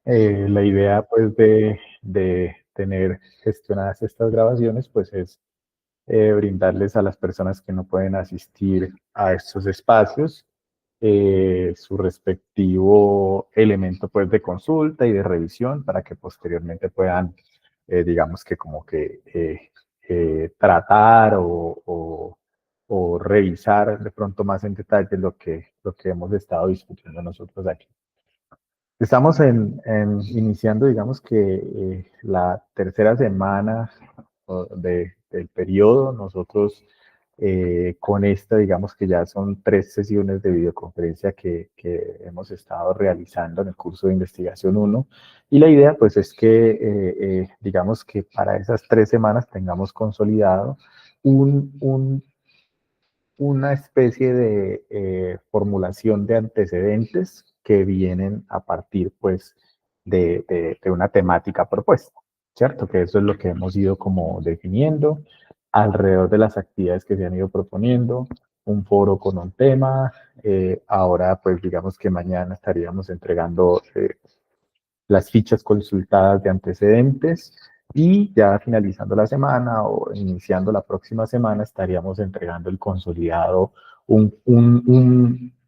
La idea pues de tener gestionadas estas grabaciones pues es brindarles a las personas que no pueden asistir a estos espacios su respectivo elemento pues de consulta y de revisión para que posteriormente puedan, digamos que como que tratar o revisar de pronto más en detalle lo que hemos estado discutiendo nosotros aquí. Estamos iniciando, digamos que la tercera semana del periodo. Nosotros con esta, digamos que ya son 3 sesiones de videoconferencia que hemos estado realizando en el curso de investigación uno. Y la idea, pues, es que, digamos que para esas 3 semanas tengamos consolidado un una especie de formulación de antecedentes que vienen a partir, pues, de una temática propuesta, ¿cierto? Que eso es lo que hemos ido como definiendo alrededor de las actividades que se han ido proponiendo, un foro con un tema. Ahora, pues, digamos que mañana estaríamos entregando las fichas consultadas de antecedentes y ya finalizando la semana o iniciando la próxima semana estaríamos entregando el consolidado,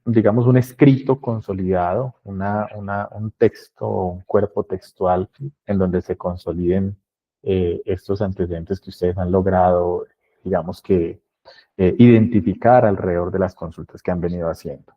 digamos, un escrito consolidado, un texto, un cuerpo textual en donde se consoliden estos antecedentes que ustedes han logrado, digamos que, identificar alrededor de las consultas que han venido haciendo.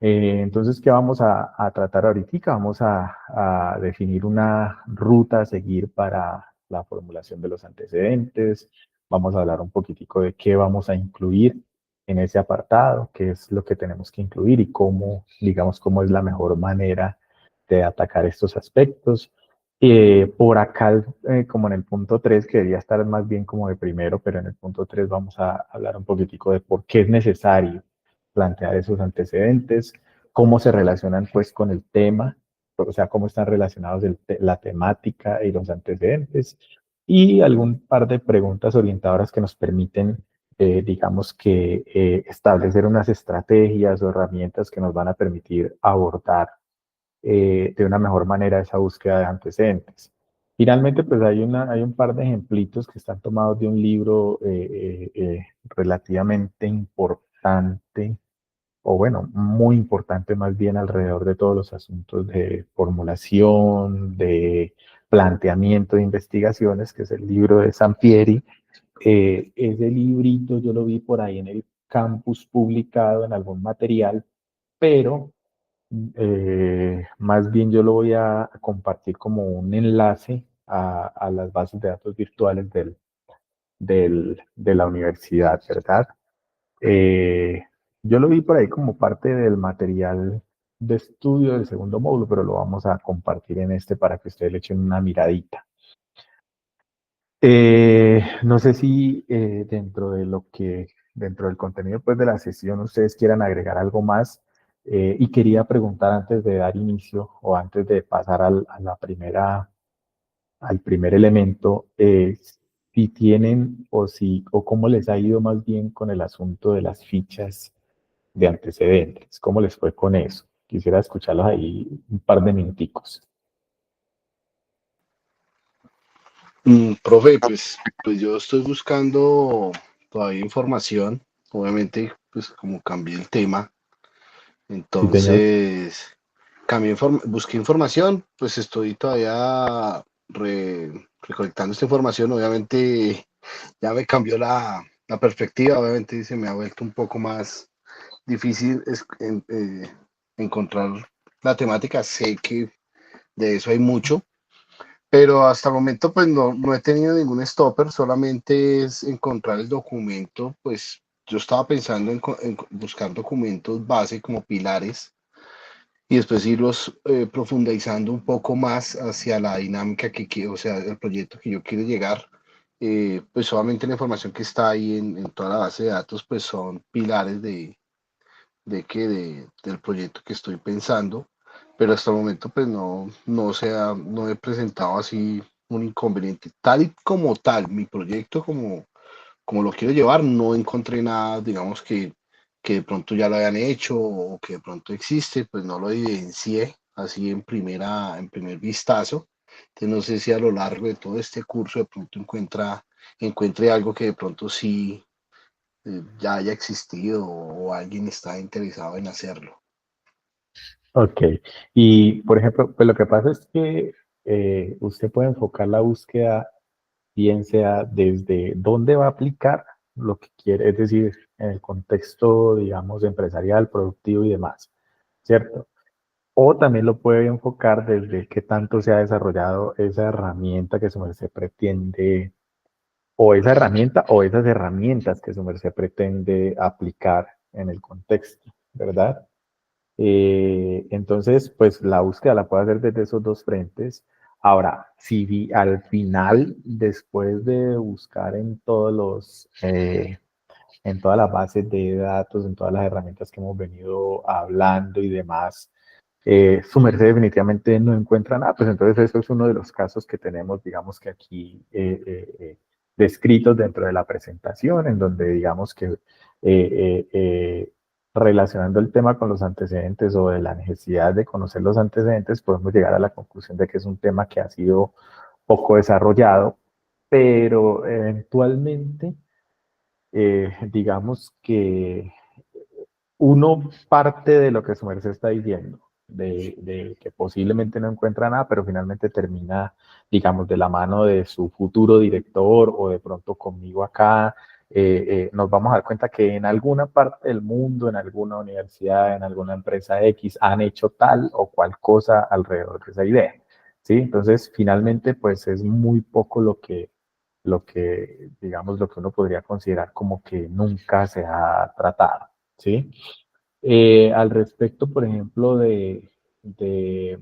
Entonces, ¿qué vamos a tratar ahorita? Vamos a definir una ruta a seguir para la formulación de los antecedentes. Vamos a hablar un poquitico de qué vamos a incluir en ese apartado, qué es lo que tenemos que incluir y cómo, digamos, cómo es la mejor manera de atacar estos aspectos. Por acá, como en el punto 3, que debería estar más bien como de primero, pero en el punto 3 vamos a hablar un poquitico de por qué es necesario plantear esos antecedentes, cómo se relacionan pues con el tema, o sea, cómo están relacionados la temática y los antecedentes, y algún par de preguntas orientadoras que nos permiten, digamos que, establecer unas estrategias o herramientas que nos van a permitir abordar de una mejor manera esa búsqueda de antecedentes. Finalmente, pues hay un par de ejemplitos que están tomados de un libro relativamente importante, o bueno, muy importante más bien alrededor de todos los asuntos de formulación, de planteamiento de investigaciones, que es el libro de Sampieri. Ese librito yo lo vi por ahí en el campus publicado en algún material, pero más bien yo lo voy a compartir como un enlace a las bases de datos virtuales de la universidad, ¿verdad? Eh, yo lo vi por ahí como parte del material de estudio del segundo módulo, pero lo vamos a compartir en este para que ustedes le echen una miradita. No sé si dentro del contenido pues, de la sesión ustedes quieran agregar algo más. Y quería preguntar antes de dar inicio o antes de pasar al primer elemento, si tienen o cómo les ha ido más bien con el asunto de las fichas de antecedentes. ¿Cómo les fue con eso? Quisiera escucharlos ahí un par de minuticos. Profe, pues yo estoy buscando todavía información. Obviamente, pues como cambié el tema, Sí, señor. entonces busqué información, pues estoy todavía recolectando esta información. Obviamente ya me cambió la perspectiva, obviamente se me ha vuelto un poco más difícil encontrar la temática. Sé que de eso hay mucho, pero hasta el momento pues no he tenido ningún stopper, solamente es encontrar el documento. Pues yo estaba pensando en buscar documentos base como pilares y después irlos profundizando un poco más hacia la dinámica que quiero, o sea, el proyecto que yo quiero llegar. Pues solamente la información que está ahí en toda la base de datos pues son pilares del proyecto que estoy pensando, pero hasta el momento pues no he presentado así un inconveniente. Tal y como tal, mi proyecto como lo quiero llevar, no encontré nada, digamos que de pronto ya lo hayan hecho o que de pronto existe, pues no lo evidencié. así en primer vistazo. Entonces no sé si a lo largo de todo este curso de pronto encuentre algo que de pronto sí ya haya existido o alguien está interesado en hacerlo. Ok. Y, por ejemplo, pues lo que pasa es que usted puede enfocar la búsqueda bien sea desde dónde va a aplicar lo que quiere, es decir, en el contexto, digamos, empresarial, productivo y demás, ¿cierto? O también lo puede enfocar desde qué tanto se ha desarrollado esa herramienta que su merced pretende, o esa herramienta o esas herramientas que su merced pretende aplicar en el contexto, ¿verdad? Entonces, pues la búsqueda la puede hacer desde esos dos frentes. Ahora, si al final, después de buscar en en todas las bases de datos, en todas las herramientas que hemos venido hablando y demás, su merced definitivamente no encuentra nada, pues entonces eso es uno de los casos que tenemos, digamos que aquí descritos dentro de la presentación, en donde digamos que relacionando el tema con los antecedentes o de la necesidad de conocer los antecedentes, podemos llegar a la conclusión de que es un tema que ha sido poco desarrollado, pero eventualmente, digamos que uno parte de lo que su merced está diciendo, de que posiblemente no encuentra nada, pero finalmente termina, digamos, de la mano de su futuro director o de pronto conmigo acá, nos vamos a dar cuenta que en alguna parte del mundo, en alguna universidad, en alguna empresa X, han hecho tal o cual cosa alrededor de esa idea. ¿Sí? Entonces, finalmente, pues es muy poco digamos, lo que uno podría considerar como que nunca se ha tratado. ¿Sí? Al respecto, por ejemplo, de, de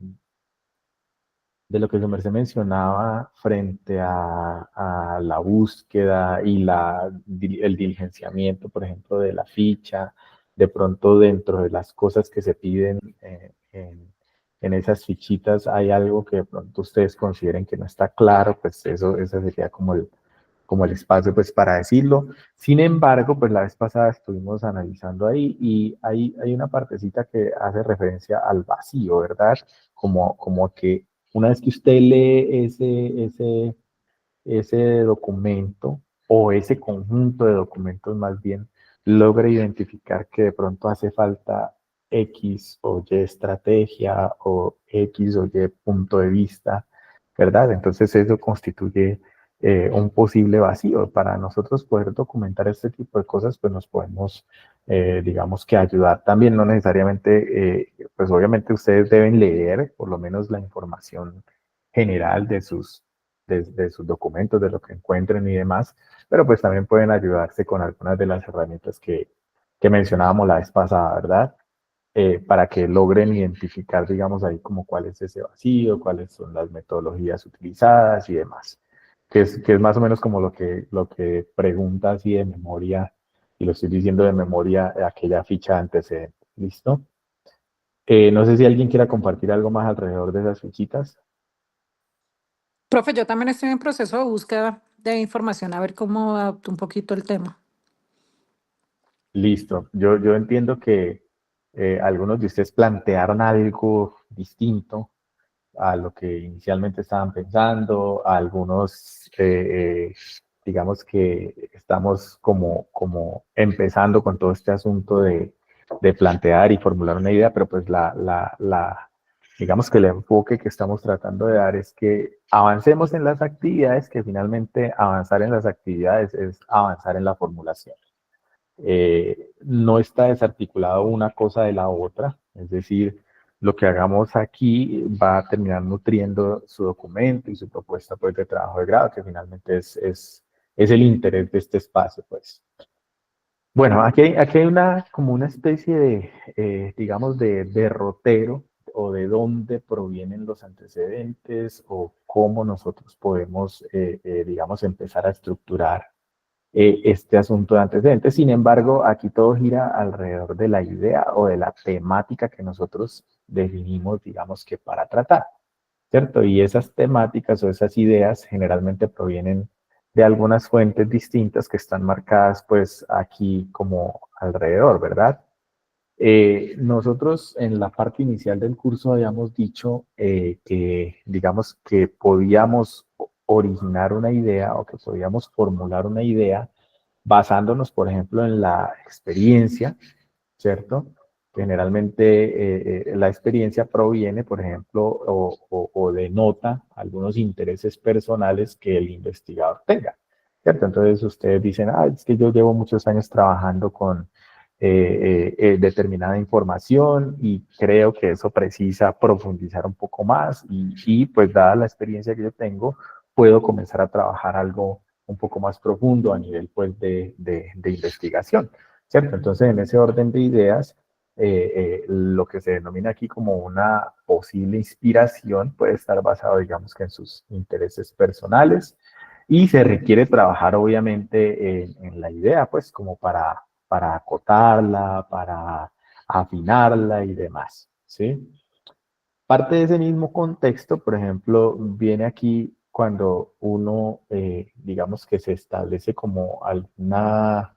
lo que su merced mencionaba frente a la búsqueda y el diligenciamiento, por ejemplo, de la ficha, de pronto dentro de las cosas que se piden en esas fichitas hay algo que de pronto ustedes consideren que no está claro, pues eso sería como el espacio pues para decirlo. Sin embargo, pues la vez pasada estuvimos analizando ahí y hay una partecita que hace referencia al vacío, ¿verdad? Como que una vez que usted lee ese documento o ese conjunto de documentos más bien, logra identificar que de pronto hace falta X o Y estrategia o X o Y punto de vista, ¿verdad? Entonces eso constituye un posible vacío. Para nosotros poder documentar este tipo de cosas, pues nos podemos, digamos que ayudar también, no necesariamente, pues obviamente ustedes deben leer por lo menos la información general de sus documentos, de lo que encuentren y demás, pero pues también pueden ayudarse con algunas de las herramientas que mencionábamos la vez pasada, ¿verdad? Para que logren identificar, digamos, ahí como cuál es ese vacío, cuáles son las metodologías utilizadas y demás, que es más o menos como lo que pregunta así de memoria, y lo estoy diciendo de memoria, aquella ficha antecedente. ¿Listo? No sé si alguien quiera compartir algo más alrededor de esas fichitas. Profe, yo también estoy en proceso de búsqueda de información, a ver cómo adapto un poquito el tema. Listo. Yo entiendo que algunos de ustedes plantearon algo distinto a lo que inicialmente estaban pensando. Algunos, digamos que estamos como empezando con todo este asunto de plantear y formular una idea, pero pues digamos que el enfoque que estamos tratando de dar es que avancemos en las actividades, que finalmente avanzar en las actividades es avanzar en la formulación. No está desarticulado una cosa de la otra, es decir, lo que hagamos aquí va a terminar nutriendo su documento y su propuesta pues, de trabajo de grado, que finalmente es el interés de este espacio. Pues. Bueno, aquí hay como una especie de, digamos, de derrotero o de dónde provienen los antecedentes o cómo nosotros podemos, digamos, empezar a estructurar este asunto de antecedentes. Sin embargo, aquí todo gira alrededor de la idea o de la temática que nosotros definimos, digamos que para tratar, ¿cierto? Y esas temáticas o esas ideas generalmente provienen de algunas fuentes distintas que están marcadas pues aquí como alrededor, ¿verdad? Nosotros en la parte inicial del curso habíamos dicho que, digamos, que podíamos originar una idea o que podíamos formular una idea basándonos, por ejemplo, en la experiencia, ¿cierto? Generalmente la experiencia proviene, por ejemplo, o denota algunos intereses personales que el investigador tenga, ¿cierto? Entonces ustedes dicen, ah, es que yo llevo muchos años trabajando con determinada información y creo que eso precisa profundizar un poco más y pues dada la experiencia que yo tengo, puedo comenzar a trabajar algo un poco más profundo a nivel pues de investigación, ¿cierto? Entonces en ese orden de ideas, lo que se denomina aquí como una posible inspiración puede estar basado, digamos, que en sus intereses personales y se requiere trabajar obviamente en la idea, pues como para acotarla, para afinarla y demás, ¿sí? Parte de ese mismo contexto, por ejemplo, viene aquí cuando uno, digamos que se establece como alguna,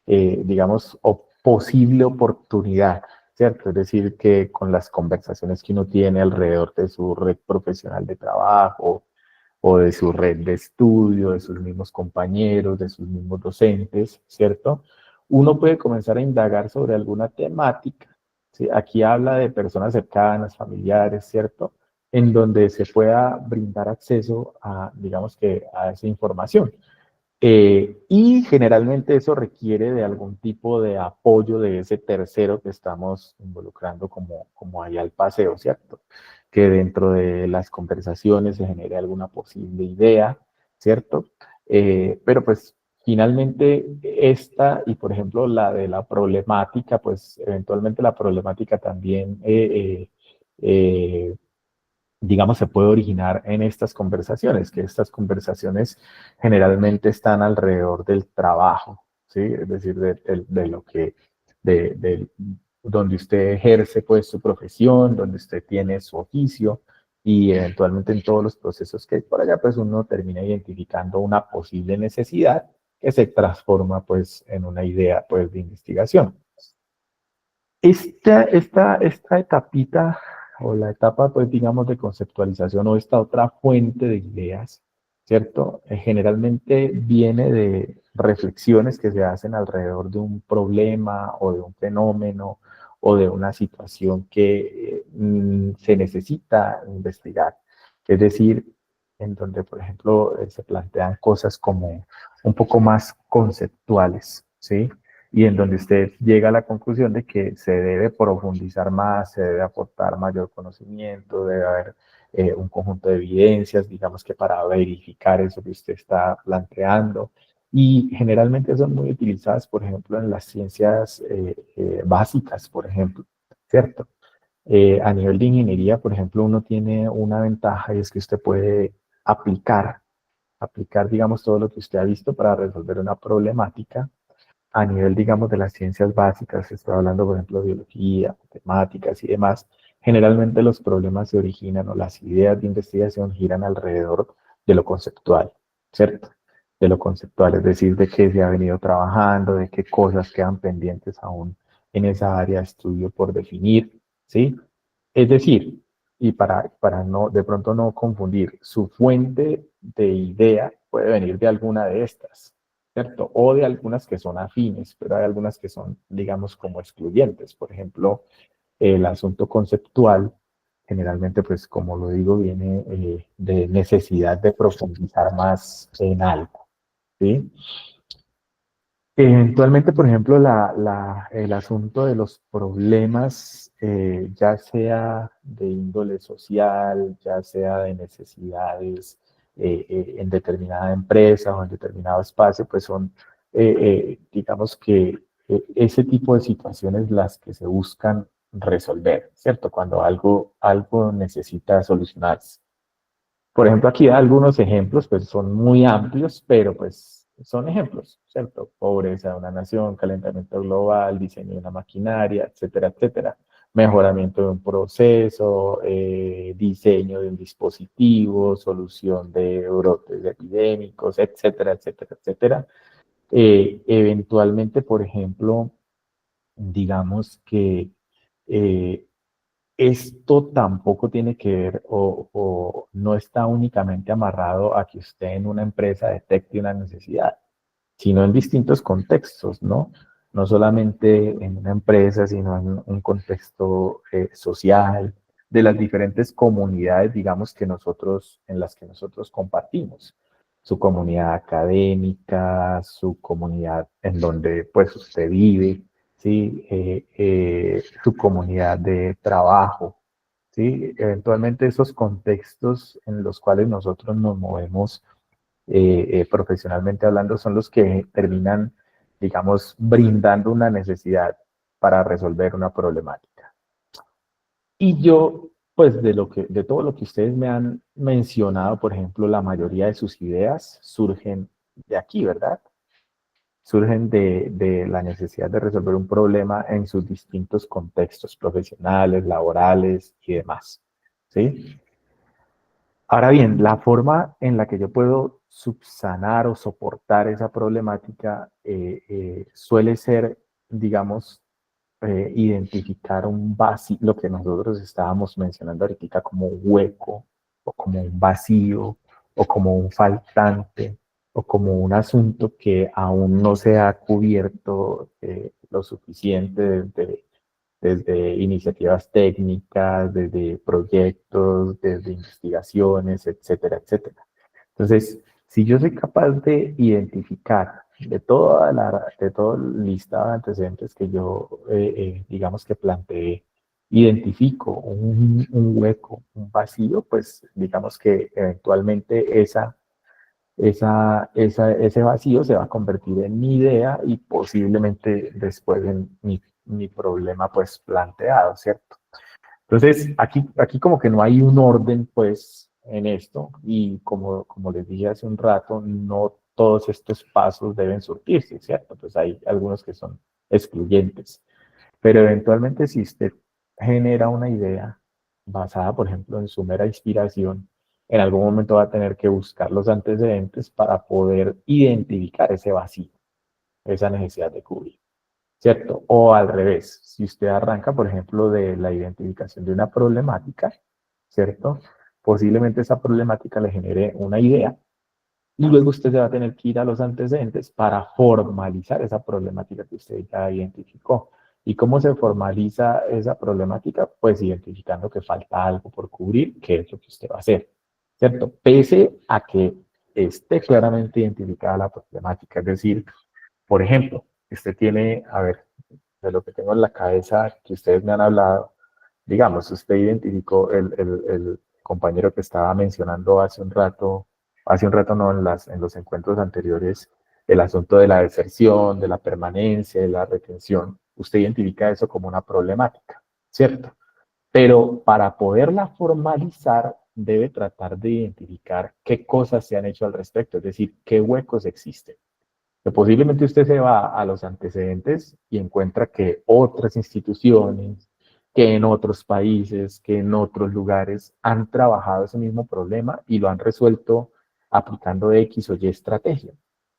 digamos, posible oportunidad, ¿cierto? Es decir, que con las conversaciones que uno tiene alrededor de su red profesional de trabajo o de su red de estudio, de sus mismos compañeros, de sus mismos docentes, ¿cierto? Uno puede comenzar a indagar sobre alguna temática, ¿sí? Aquí habla de personas cercanas, familiares, ¿cierto? En donde se pueda brindar acceso a, digamos que, a esa información. Y generalmente eso requiere de algún tipo de apoyo de ese tercero que estamos involucrando como ahí al paseo, ¿cierto? Que dentro de las conversaciones se genere alguna posible idea, ¿cierto? Pero pues finalmente esta y por ejemplo la de la problemática, pues eventualmente la problemática también digamos, se puede originar en estas conversaciones, que estas conversaciones generalmente están alrededor del trabajo, ¿sí? Es decir, de lo que, de donde usted ejerce pues su profesión, donde usted tiene su oficio y eventualmente en todos los procesos que hay por allá, pues uno termina identificando una posible necesidad que se transforma pues en una idea pues de investigación. Esta etapita o la etapa, pues digamos, de conceptualización o esta otra fuente de ideas, ¿cierto? Generalmente viene de reflexiones que se hacen alrededor de un problema o de un fenómeno o de una situación que se necesita investigar. Es decir, en donde, por ejemplo, se plantean cosas como un poco más conceptuales, ¿sí? Y en donde usted llega a la conclusión de que se debe profundizar más, se debe aportar mayor conocimiento, debe haber un conjunto de evidencias, digamos que para verificar eso que usted está planteando. Y generalmente son muy utilizadas, por ejemplo, en las ciencias básicas, por ejemplo, ¿cierto? A nivel de ingeniería, por ejemplo, uno tiene una ventaja y es que usted puede aplicar, digamos, todo lo que usted ha visto para resolver una problemática a nivel, digamos, de las ciencias básicas, estoy hablando, por ejemplo, de biología, matemáticas y demás, generalmente los problemas se originan o las ideas de investigación giran alrededor de lo conceptual, ¿cierto? De lo conceptual, es decir, de qué se ha venido trabajando, de qué cosas quedan pendientes aún en esa área de estudio por definir, ¿sí? Es decir, y para no, de pronto no confundir, su fuente de idea puede venir de alguna de estas, ¿cierto? O de algunas que son afines, pero hay algunas que son, digamos, como excluyentes. Por ejemplo, el asunto conceptual, generalmente, pues, como lo digo, viene de necesidad de profundizar más en algo, ¿sí? Eventualmente, por ejemplo, el asunto de los problemas, ya sea de índole social, ya sea de necesidades en determinada empresa o en determinado espacio, pues son, digamos que ese tipo de situaciones las que se buscan resolver, ¿cierto? Cuando algo necesita solucionarse. Por ejemplo, aquí da algunos ejemplos, pues son muy amplios, pero pues son ejemplos, ¿cierto? Pobreza de una nación, calentamiento global, diseño de una maquinaria, etcétera, etcétera. Mejoramiento de un proceso, diseño de un dispositivo, solución de brotes epidémicos, etcétera, etcétera, etcétera. Eventualmente, por ejemplo, digamos que eh, esto tampoco tiene que ver o no está únicamente amarrado a que usted en una empresa detecte una necesidad, sino en distintos contextos, ¿no? No solamente en una empresa, sino en un contexto social, de las diferentes comunidades, digamos, en las que nosotros compartimos. Su comunidad académica, su comunidad en donde pues usted vive, ¿sí? Su comunidad de trabajo, ¿sí? Eventualmente esos contextos en los cuales nosotros nos movemos profesionalmente hablando, son los que terminan, digamos, brindando una necesidad para resolver una problemática. Y yo, pues, de todo lo que ustedes me han mencionado, por ejemplo, la mayoría de sus ideas surgen de aquí, ¿verdad? Surgen de la necesidad de resolver un problema en sus distintos contextos profesionales, laborales y demás, ¿sí? Ahora bien, la forma en la que yo puedo subsanar o soportar esa problemática suele ser, digamos, identificar un vacío, lo que nosotros estábamos mencionando ahorita como un hueco, o como un vacío, o como un faltante, o como un asunto que aún no se ha cubierto lo suficiente desde iniciativas técnicas, desde proyectos, desde investigaciones, etcétera, etcétera. Entonces, si yo soy capaz de identificar de todo el listado de antecedentes que yo, digamos que planteé, identifico un hueco, un vacío, pues digamos que eventualmente ese vacío se va a convertir en mi idea y posiblemente después en mi problema pues planteado, ¿cierto? Entonces, aquí como que no hay un orden pues en esto y como les dije hace un rato, no todos estos pasos deben surtirse, ¿cierto? Pues hay algunos que son excluyentes, pero eventualmente si usted genera una idea basada, por ejemplo, en su mera inspiración, en algún momento va a tener que buscar los antecedentes para poder identificar ese vacío, esa necesidad de cubrir, ¿cierto? O al revés, si usted arranca, por ejemplo, de la identificación de una problemática, ¿cierto? Posiblemente esa problemática le genere una idea y luego usted se va a tener que ir a los antecedentes para formalizar esa problemática que usted ya identificó. ¿Y cómo se formaliza esa problemática? Pues identificando que falta algo por cubrir, que es lo que usted va a hacer, ¿cierto? Pese a que esté claramente identificada la problemática. Es decir, por ejemplo, usted tiene, a ver, de lo que tengo en la cabeza que ustedes me han hablado, digamos, usted identificó el compañero que estaba mencionando hace un rato no, en los encuentros anteriores, el asunto de la deserción, de la permanencia, de la retención. Usted identifica eso como una problemática, ¿cierto? Pero para poderla formalizar, debe tratar de identificar qué cosas se han hecho al respecto, es decir, qué huecos existen. Que posiblemente usted se va a los antecedentes y encuentra que otras instituciones, que en otros países, que en otros lugares han trabajado ese mismo problema y lo han resuelto aplicando X o Y estrategia,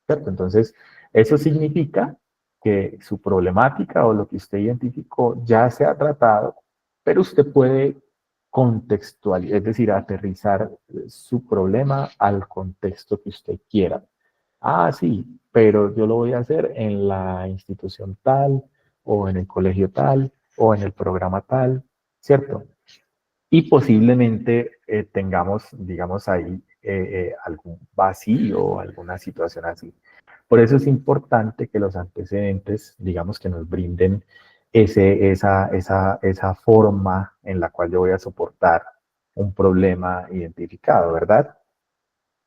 ¿cierto? Entonces, eso significa que su problemática o lo que usted identificó ya se ha tratado, pero usted puede contextualizar, es decir, aterrizar su problema al contexto que usted quiera. Ah, sí, pero yo lo voy a hacer en la institución tal, o en el colegio tal, o en el programa tal, ¿cierto? Y posiblemente tengamos, digamos, ahí algún vacío, alguna situación así. Por eso es importante que los antecedentes, digamos, que nos brinden esa forma en la cual yo voy a soportar un problema identificado, ¿verdad?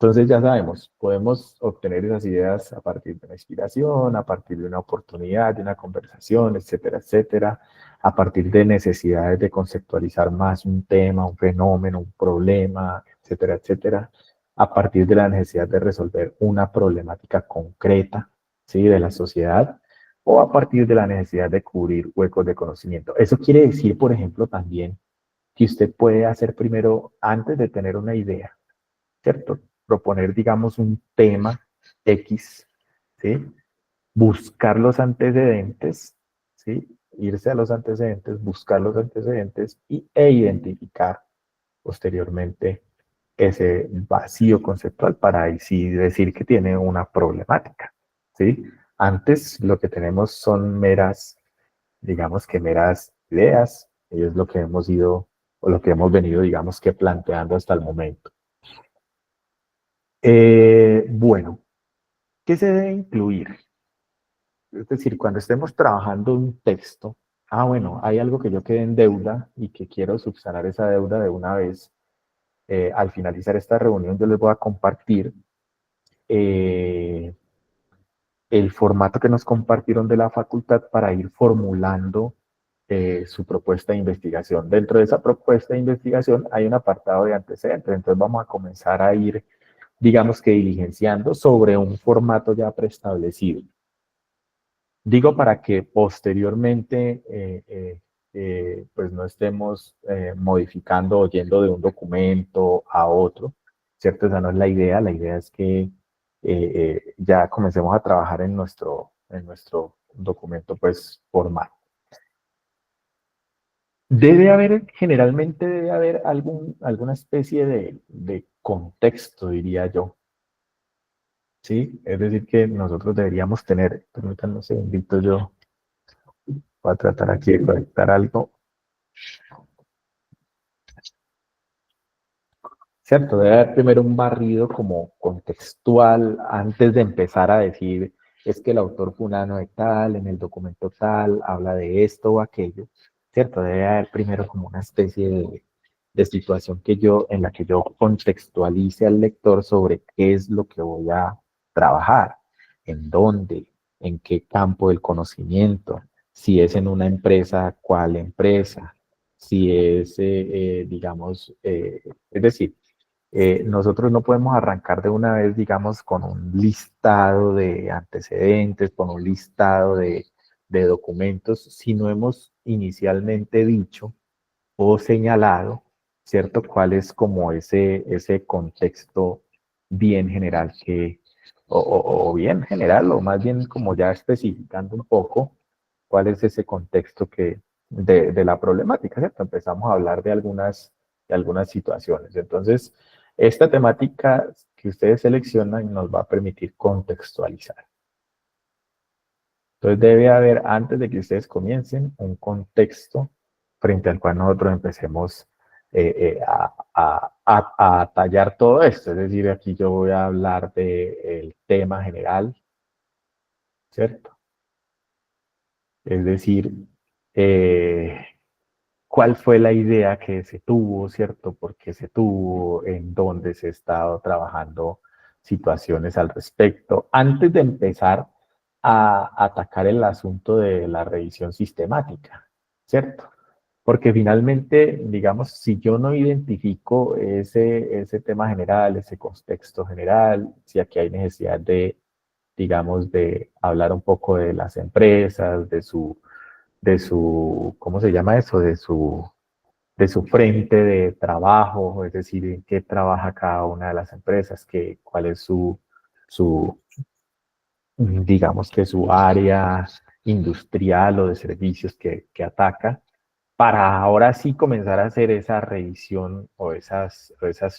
Entonces ya sabemos, podemos obtener esas ideas a partir de una inspiración, a partir de una oportunidad, de una conversación, etcétera, etcétera, a partir de necesidades de conceptualizar más un tema, un fenómeno, un problema, etcétera, etcétera, a partir de la necesidad de resolver una problemática concreta, ¿sí? De la sociedad, o a partir de la necesidad de cubrir huecos de conocimiento. Eso quiere decir, por ejemplo, también que usted puede hacer primero, antes de tener una idea, ¿cierto? Proponer, digamos, un tema X, ¿sí? Buscar los antecedentes, ¿sí? irse a los antecedentes, buscar los antecedentes e identificar posteriormente ese vacío conceptual para ahí sí decir que tiene una problemática, ¿sí? Antes lo que tenemos son meras, digamos que meras ideas, y es lo que hemos ido, o lo que hemos venido, digamos que planteando hasta el momento. Bueno, ¿qué se debe incluir? Es decir, cuando estemos trabajando un texto, bueno, hay algo que yo quedé en deuda y que quiero subsanar esa deuda de una vez. Al finalizar esta reunión, yo les voy a compartir el formato que nos compartieron de la facultad para ir formulando su propuesta de investigación. Dentro de esa propuesta de investigación hay un apartado de antecedentes, entonces vamos a comenzar a ir, digamos que diligenciando sobre un formato ya preestablecido. Digo para que posteriormente pues no estemos modificando o yendo de un documento a otro, ¿cierto? Esa no es la idea es que ya comencemos a trabajar en nuestro documento pues formal. Generalmente debe haber alguna especie de contexto, diría yo. Sí, es decir, que nosotros deberíamos tener, permítanme un segundito, yo voy a tratar aquí de conectar algo, ¿cierto? Debe haber primero un barrido como contextual antes de empezar a decir, es que el autor fulano de tal, en el documento tal, habla de esto o aquello, ¿cierto? Debe haber primero como una especie de situación en la que yo contextualice al lector sobre qué es lo que voy a trabajar, en dónde, en qué campo del conocimiento, si es en una empresa, cuál empresa, si es, digamos, es decir, nosotros no podemos arrancar de una vez, digamos, con un listado de antecedentes, con un listado de documentos, si no hemos inicialmente dicho o señalado, ¿cierto? ¿Cuál es como ese contexto bien general o bien general, o más bien como ya especificando un poco cuál es ese contexto de la problemática, ¿cierto? Empezamos a hablar de algunas situaciones. Entonces, esta temática que ustedes seleccionan nos va a permitir contextualizar. Entonces debe haber, antes de que ustedes comiencen, un contexto frente al cual nosotros empecemos a tallar todo esto. Es decir, aquí yo voy a hablar del tema general, ¿cierto? Es decir, cuál fue la idea que se tuvo, ¿cierto? ¿Por qué se tuvo? ¿En dónde se ha estado trabajando situaciones al respecto? Antes de empezar a atacar el asunto de la revisión sistemática, ¿cierto? Porque finalmente, digamos, si yo no identifico ese tema general, ese contexto general, si aquí hay necesidad digamos, de hablar un poco de las empresas, ¿cómo se llama eso? De su frente de trabajo, es decir, en qué trabaja cada una de las empresas, cuál es su, digamos que su área industrial o de servicios que ataca, para ahora sí comenzar a hacer esa revisión o esas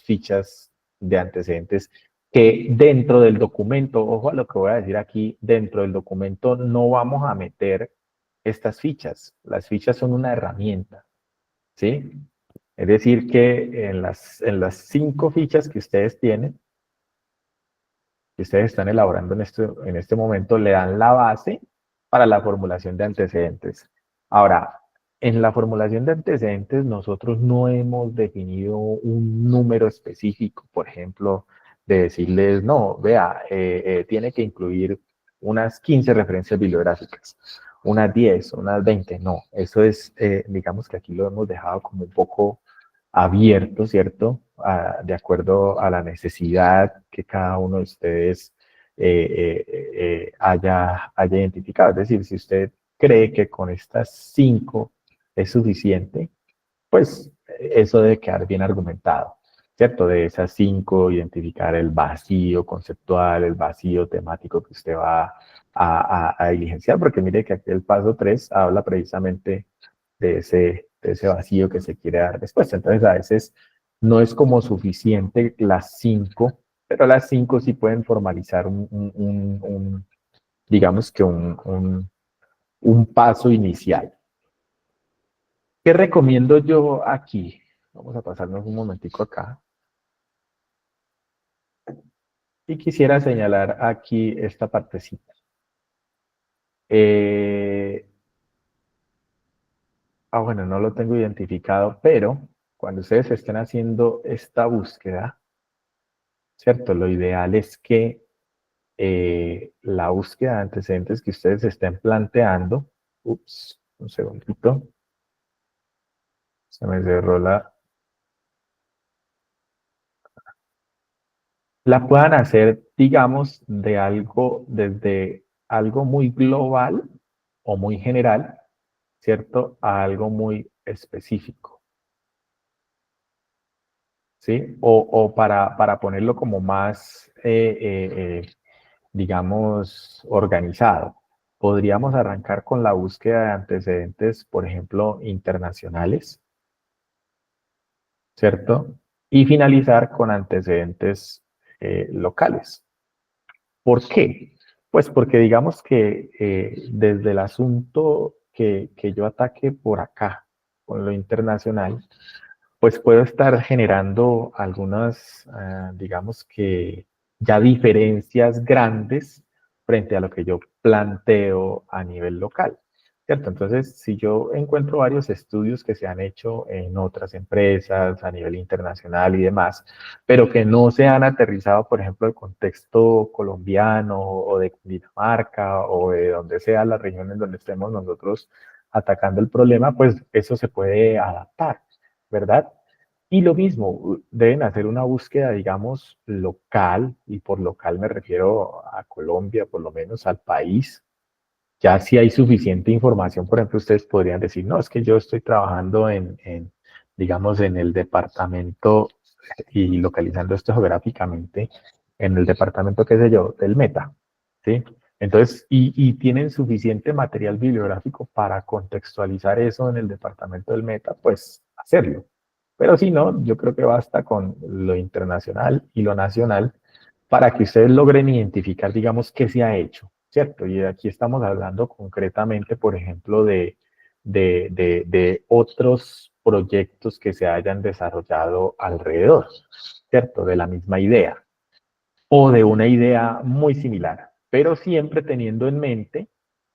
fichas de antecedentes que dentro del documento, ojo a lo que voy a decir aquí, dentro del documento no vamos a meter estas fichas. Las fichas son una herramienta, ¿sí? Es decir, que en las 5 fichas que ustedes tienen, que ustedes están elaborando en este momento, le dan la base para la formulación de antecedentes. Ahora, en la formulación de antecedentes nosotros no hemos definido un número específico, por ejemplo, de decirles, no, vea, tiene que incluir unas 15 referencias bibliográficas, unas 10, unas 20, no, eso es, digamos que aquí lo hemos dejado como un poco abierto, ¿cierto? De acuerdo a la necesidad que cada uno de ustedes haya identificado. Es decir, si usted cree que con estas 5 es suficiente, pues eso debe quedar bien argumentado, ¿cierto? De esas 5, identificar el vacío conceptual, el vacío temático que usted va a diligenciar, porque mire que aquí el paso 3 habla precisamente de ese vacío que se quiere dar respuesta. Entonces, a veces no es como suficiente las 5, pero las 5 sí pueden formalizar digamos que un paso inicial. ¿Qué recomiendo yo aquí? Vamos a pasarnos un momentico acá. Y quisiera señalar aquí esta partecita. Bueno, no lo tengo identificado, pero cuando ustedes estén haciendo esta búsqueda, ¿cierto? Lo ideal es que la búsqueda de antecedentes que ustedes estén planteando, un segundito, se me cerró la puedan hacer, digamos, desde algo muy global o muy general, ¿cierto? A algo muy específico, ¿sí? O para ponerlo como más, digamos, organizado. Podríamos arrancar con la búsqueda de antecedentes, por ejemplo, internacionales, ¿cierto? Y finalizar con antecedentes locales. ¿Por qué? Pues porque digamos que desde el asunto que yo ataque por acá, con lo internacional, pues puedo estar generando algunas, digamos que ya diferencias grandes frente a lo que yo planteo a nivel local, ¿cierto? Entonces, si yo encuentro varios estudios que se han hecho en otras empresas a nivel internacional y demás, pero que no se han aterrizado, por ejemplo, el contexto colombiano o de Dinamarca o de donde sea la región en donde estemos nosotros atacando el problema, pues eso se puede adaptar, ¿verdad? Y lo mismo, deben hacer una búsqueda, digamos, local, y por local me refiero a Colombia, por lo menos al país. Ya si hay suficiente información, por ejemplo, ustedes podrían decir, no, es que yo estoy trabajando digamos, en el departamento, y localizando esto geográficamente, en el departamento, qué sé yo, del Meta, ¿sí? Entonces, y tienen suficiente material bibliográfico para contextualizar eso en el departamento del Meta, pues hacerlo. Pero si no, yo creo que basta con lo internacional y lo nacional para que ustedes logren identificar, digamos, qué se ha hecho, ¿cierto? Y aquí estamos hablando concretamente, por ejemplo, de otros proyectos que se hayan desarrollado alrededor, ¿cierto? De la misma idea o de una idea muy similar, pero siempre teniendo en mente,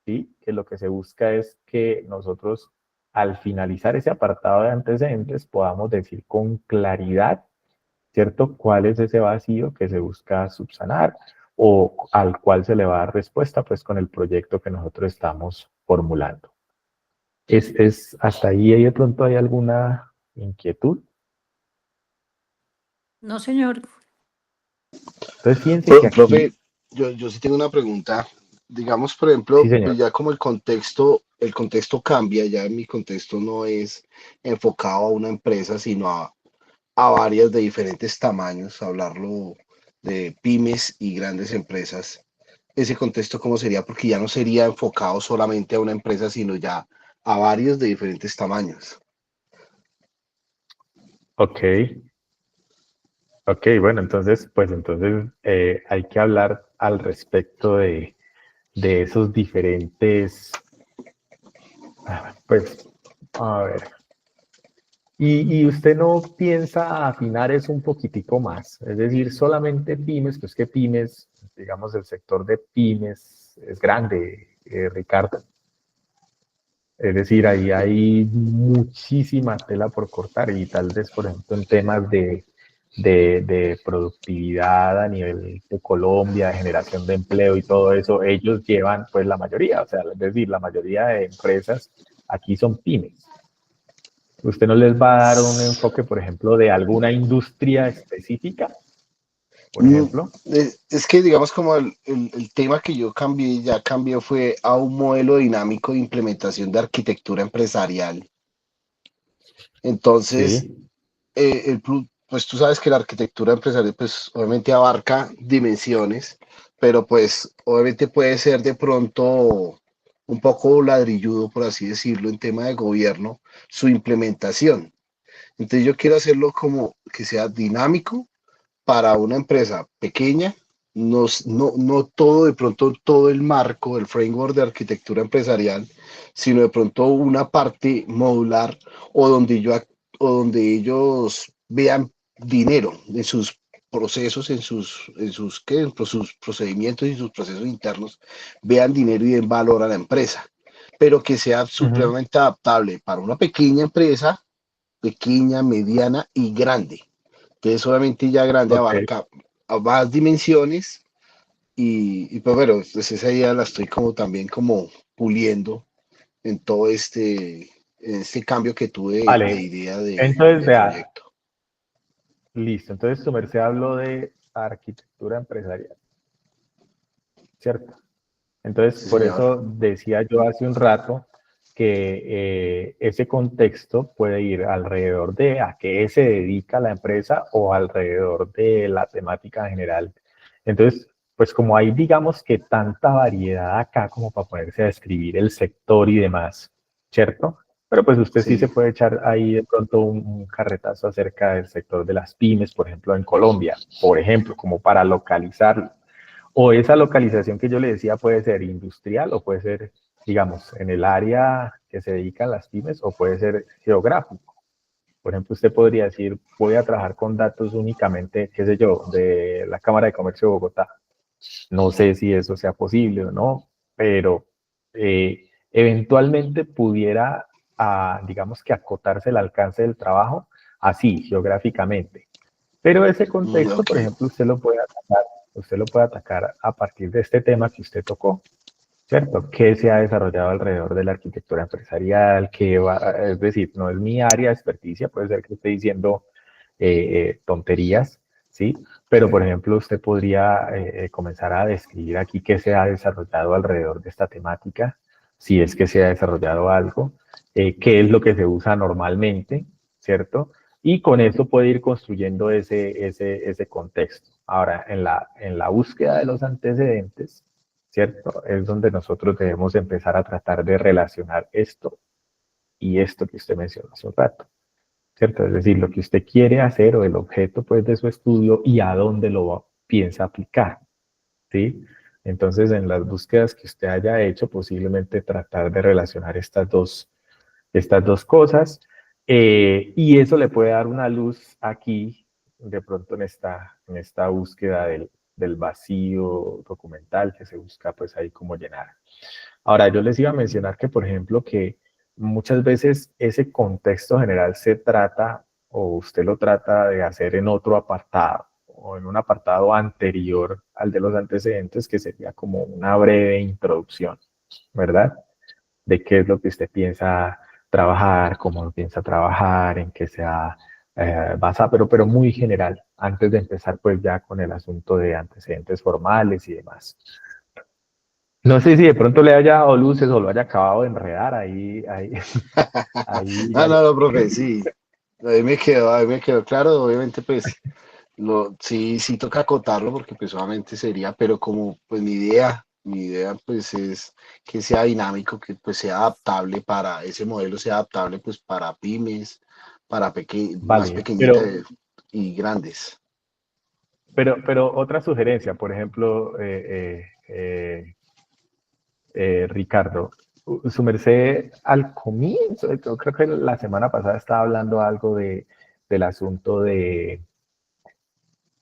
¿sí? Que lo que se busca es que nosotros, al finalizar ese apartado de antecedentes, podamos decir con claridad, ¿cierto? ¿Cuál es ese vacío que se busca subsanar o al cual se le va a dar respuesta, pues, con el proyecto que nosotros estamos formulando? Hasta ahí de pronto hay alguna inquietud. No, señor. Entonces, fíjense que aquí, Profe, yo sí tengo una pregunta. Digamos, por sí, ejemplo, pues señor. ya como el contexto cambia, ya mi contexto no es enfocado a una empresa, sino a varias de diferentes tamaños, hablarlo de pymes y grandes empresas. Ese contexto, ¿cómo sería? Porque ya no sería enfocado solamente a una empresa, sino ya a varios de diferentes tamaños. Ok, ok, bueno, entonces, pues entonces hay que hablar al respecto de esos diferentes, pues, a ver. Y usted no piensa afinar eso un poquitico más, es decir, solamente pymes, pues que pymes, digamos, el sector de pymes es grande, Ricardo. Es decir, ahí hay muchísima tela por cortar y tal vez, por ejemplo, en temas de productividad a nivel de Colombia, de generación de empleo y todo eso, ellos llevan pues la mayoría, o sea, es decir, la mayoría de empresas aquí son pymes. ¿Usted no les va a dar un enfoque, por ejemplo, de alguna industria específica, por Mm, ejemplo? Es que digamos como el tema que yo cambié fue a un modelo dinámico de implementación de arquitectura empresarial. Entonces, Sí, eh, el, pues tú sabes que la arquitectura empresarial pues obviamente abarca dimensiones, pero pues obviamente puede ser de pronto un poco ladrilludo, por así decirlo, en tema de gobierno, su implementación. Entonces yo quiero hacerlo como que sea dinámico para una empresa pequeña, no todo de pronto todo el marco, el framework de arquitectura empresarial, sino de pronto una parte modular o donde o donde ellos vean dinero en sus procesos, ¿qué? En sus procedimientos y sus procesos internos, vean dinero y den valor a la empresa, pero que sea Ujú. supremamente adaptable para una pequeña empresa, pequeña, mediana y grande, que es solamente ya grande, Ok, abarca a más dimensiones y pues bueno, pues esa idea la estoy como también como puliendo en todo en este cambio que tuve de vale. idea Entonces, de vea, proyecto. listo. Entonces, su merced habló de arquitectura empresarial, ¿cierto? Entonces, Sí, por señor. eso decía yo hace un rato que ese contexto puede ir alrededor de a qué se dedica la empresa o alrededor de la temática general. Entonces, pues como hay, digamos que tanta variedad acá como para ponerse a describir el sector y demás, ¿cierto? Pero pues usted sí se Sí. puede echar ahí de pronto un carretazo acerca del sector de las pymes, por ejemplo, en Colombia, por ejemplo, como para localizarlo. O esa localización que yo le decía puede ser industrial o puede ser, digamos, en el área que se dedican las pymes o puede ser geográfico. Por ejemplo, usted podría decir, voy a trabajar con datos únicamente, qué sé yo, de la Cámara de Comercio de Bogotá. No sé si eso sea posible o no, pero eventualmente pudiera, digamos que acotarse el alcance del trabajo así, geográficamente. Pero ese contexto, Ok. por ejemplo, usted lo puede atacar a partir de este tema que usted tocó, ¿cierto? ¿Qué se ha desarrollado alrededor de la arquitectura empresarial? Es decir, no es mi área de experticia, puede ser que esté diciendo tonterías, ¿sí? Pero, por ejemplo, usted podría comenzar a describir aquí qué se ha desarrollado alrededor de esta temática, si es que se ha desarrollado algo, qué es lo que se usa normalmente, ¿cierto? Y con eso puede ir construyendo ese contexto. Ahora, en la búsqueda de los antecedentes, ¿cierto? Es donde nosotros debemos empezar a tratar de relacionar esto y esto que usted mencionó hace un rato, ¿cierto? Es decir, lo que usted quiere hacer o el objeto pues de su estudio y a dónde piensa aplicar, ¿sí? Entonces, en las búsquedas que usted haya hecho, posiblemente tratar de relacionar estas dos cosas, y eso le puede dar una luz aquí, de pronto en esta búsqueda del vacío documental que se busca pues ahí como llenar. Ahora, yo les iba a mencionar que, por ejemplo, que muchas veces ese contexto general se trata o usted lo trata de hacer en otro apartado o en un apartado anterior al de los antecedentes, que sería como una breve introducción, ¿verdad? De qué es lo que usted piensa trabajar, cómo lo piensa trabajar, en qué se ha basado, pero muy general, antes de empezar pues ya con el asunto de antecedentes formales y demás. No sé si de pronto le haya dado luces o lo haya acabado de enredar ahí, Ah, no, no, profe, sí. A mí me quedó claro, obviamente, pues, sí toca acotarlo porque pues obviamente sería, pero como pues mi idea pues es que sea dinámico, que pues sea adaptable para ese modelo, sea adaptable pues para pymes, para más vale, pequeñitas y grandes. pero otra sugerencia, por ejemplo, Ricardo, su merced al comienzo, creo que la semana pasada estaba hablando algo del asunto de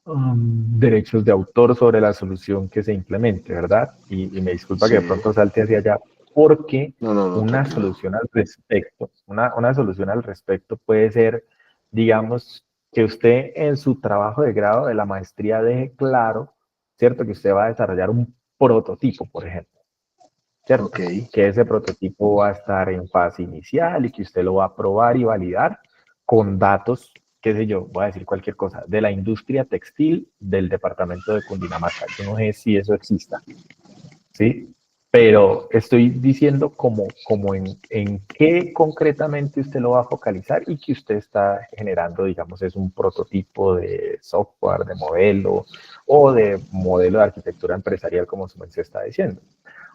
derechos de autor sobre la solución que se implemente, ¿verdad? Y me disculpa que de Sí, pronto salte hacia allá, porque no, no, no, una tranquilo. solución al respecto, una solución al respecto puede ser, digamos, que usted en su trabajo de grado de la maestría deje claro, ¿cierto? Que usted va a desarrollar un prototipo, por ejemplo, Ok, ¿cierto? Que ese prototipo va a estar en fase inicial y que usted lo va a probar y validar con datos, qué sé yo, voy a decir cualquier cosa, de la industria textil del departamento de Cundinamarca. Yo no sé si eso exista, ¿sí? pero estoy diciendo como en qué concretamente usted lo va a focalizar y que usted está generando, digamos, es un prototipo de software, de modelo o de modelo de arquitectura empresarial, como su merced está diciendo.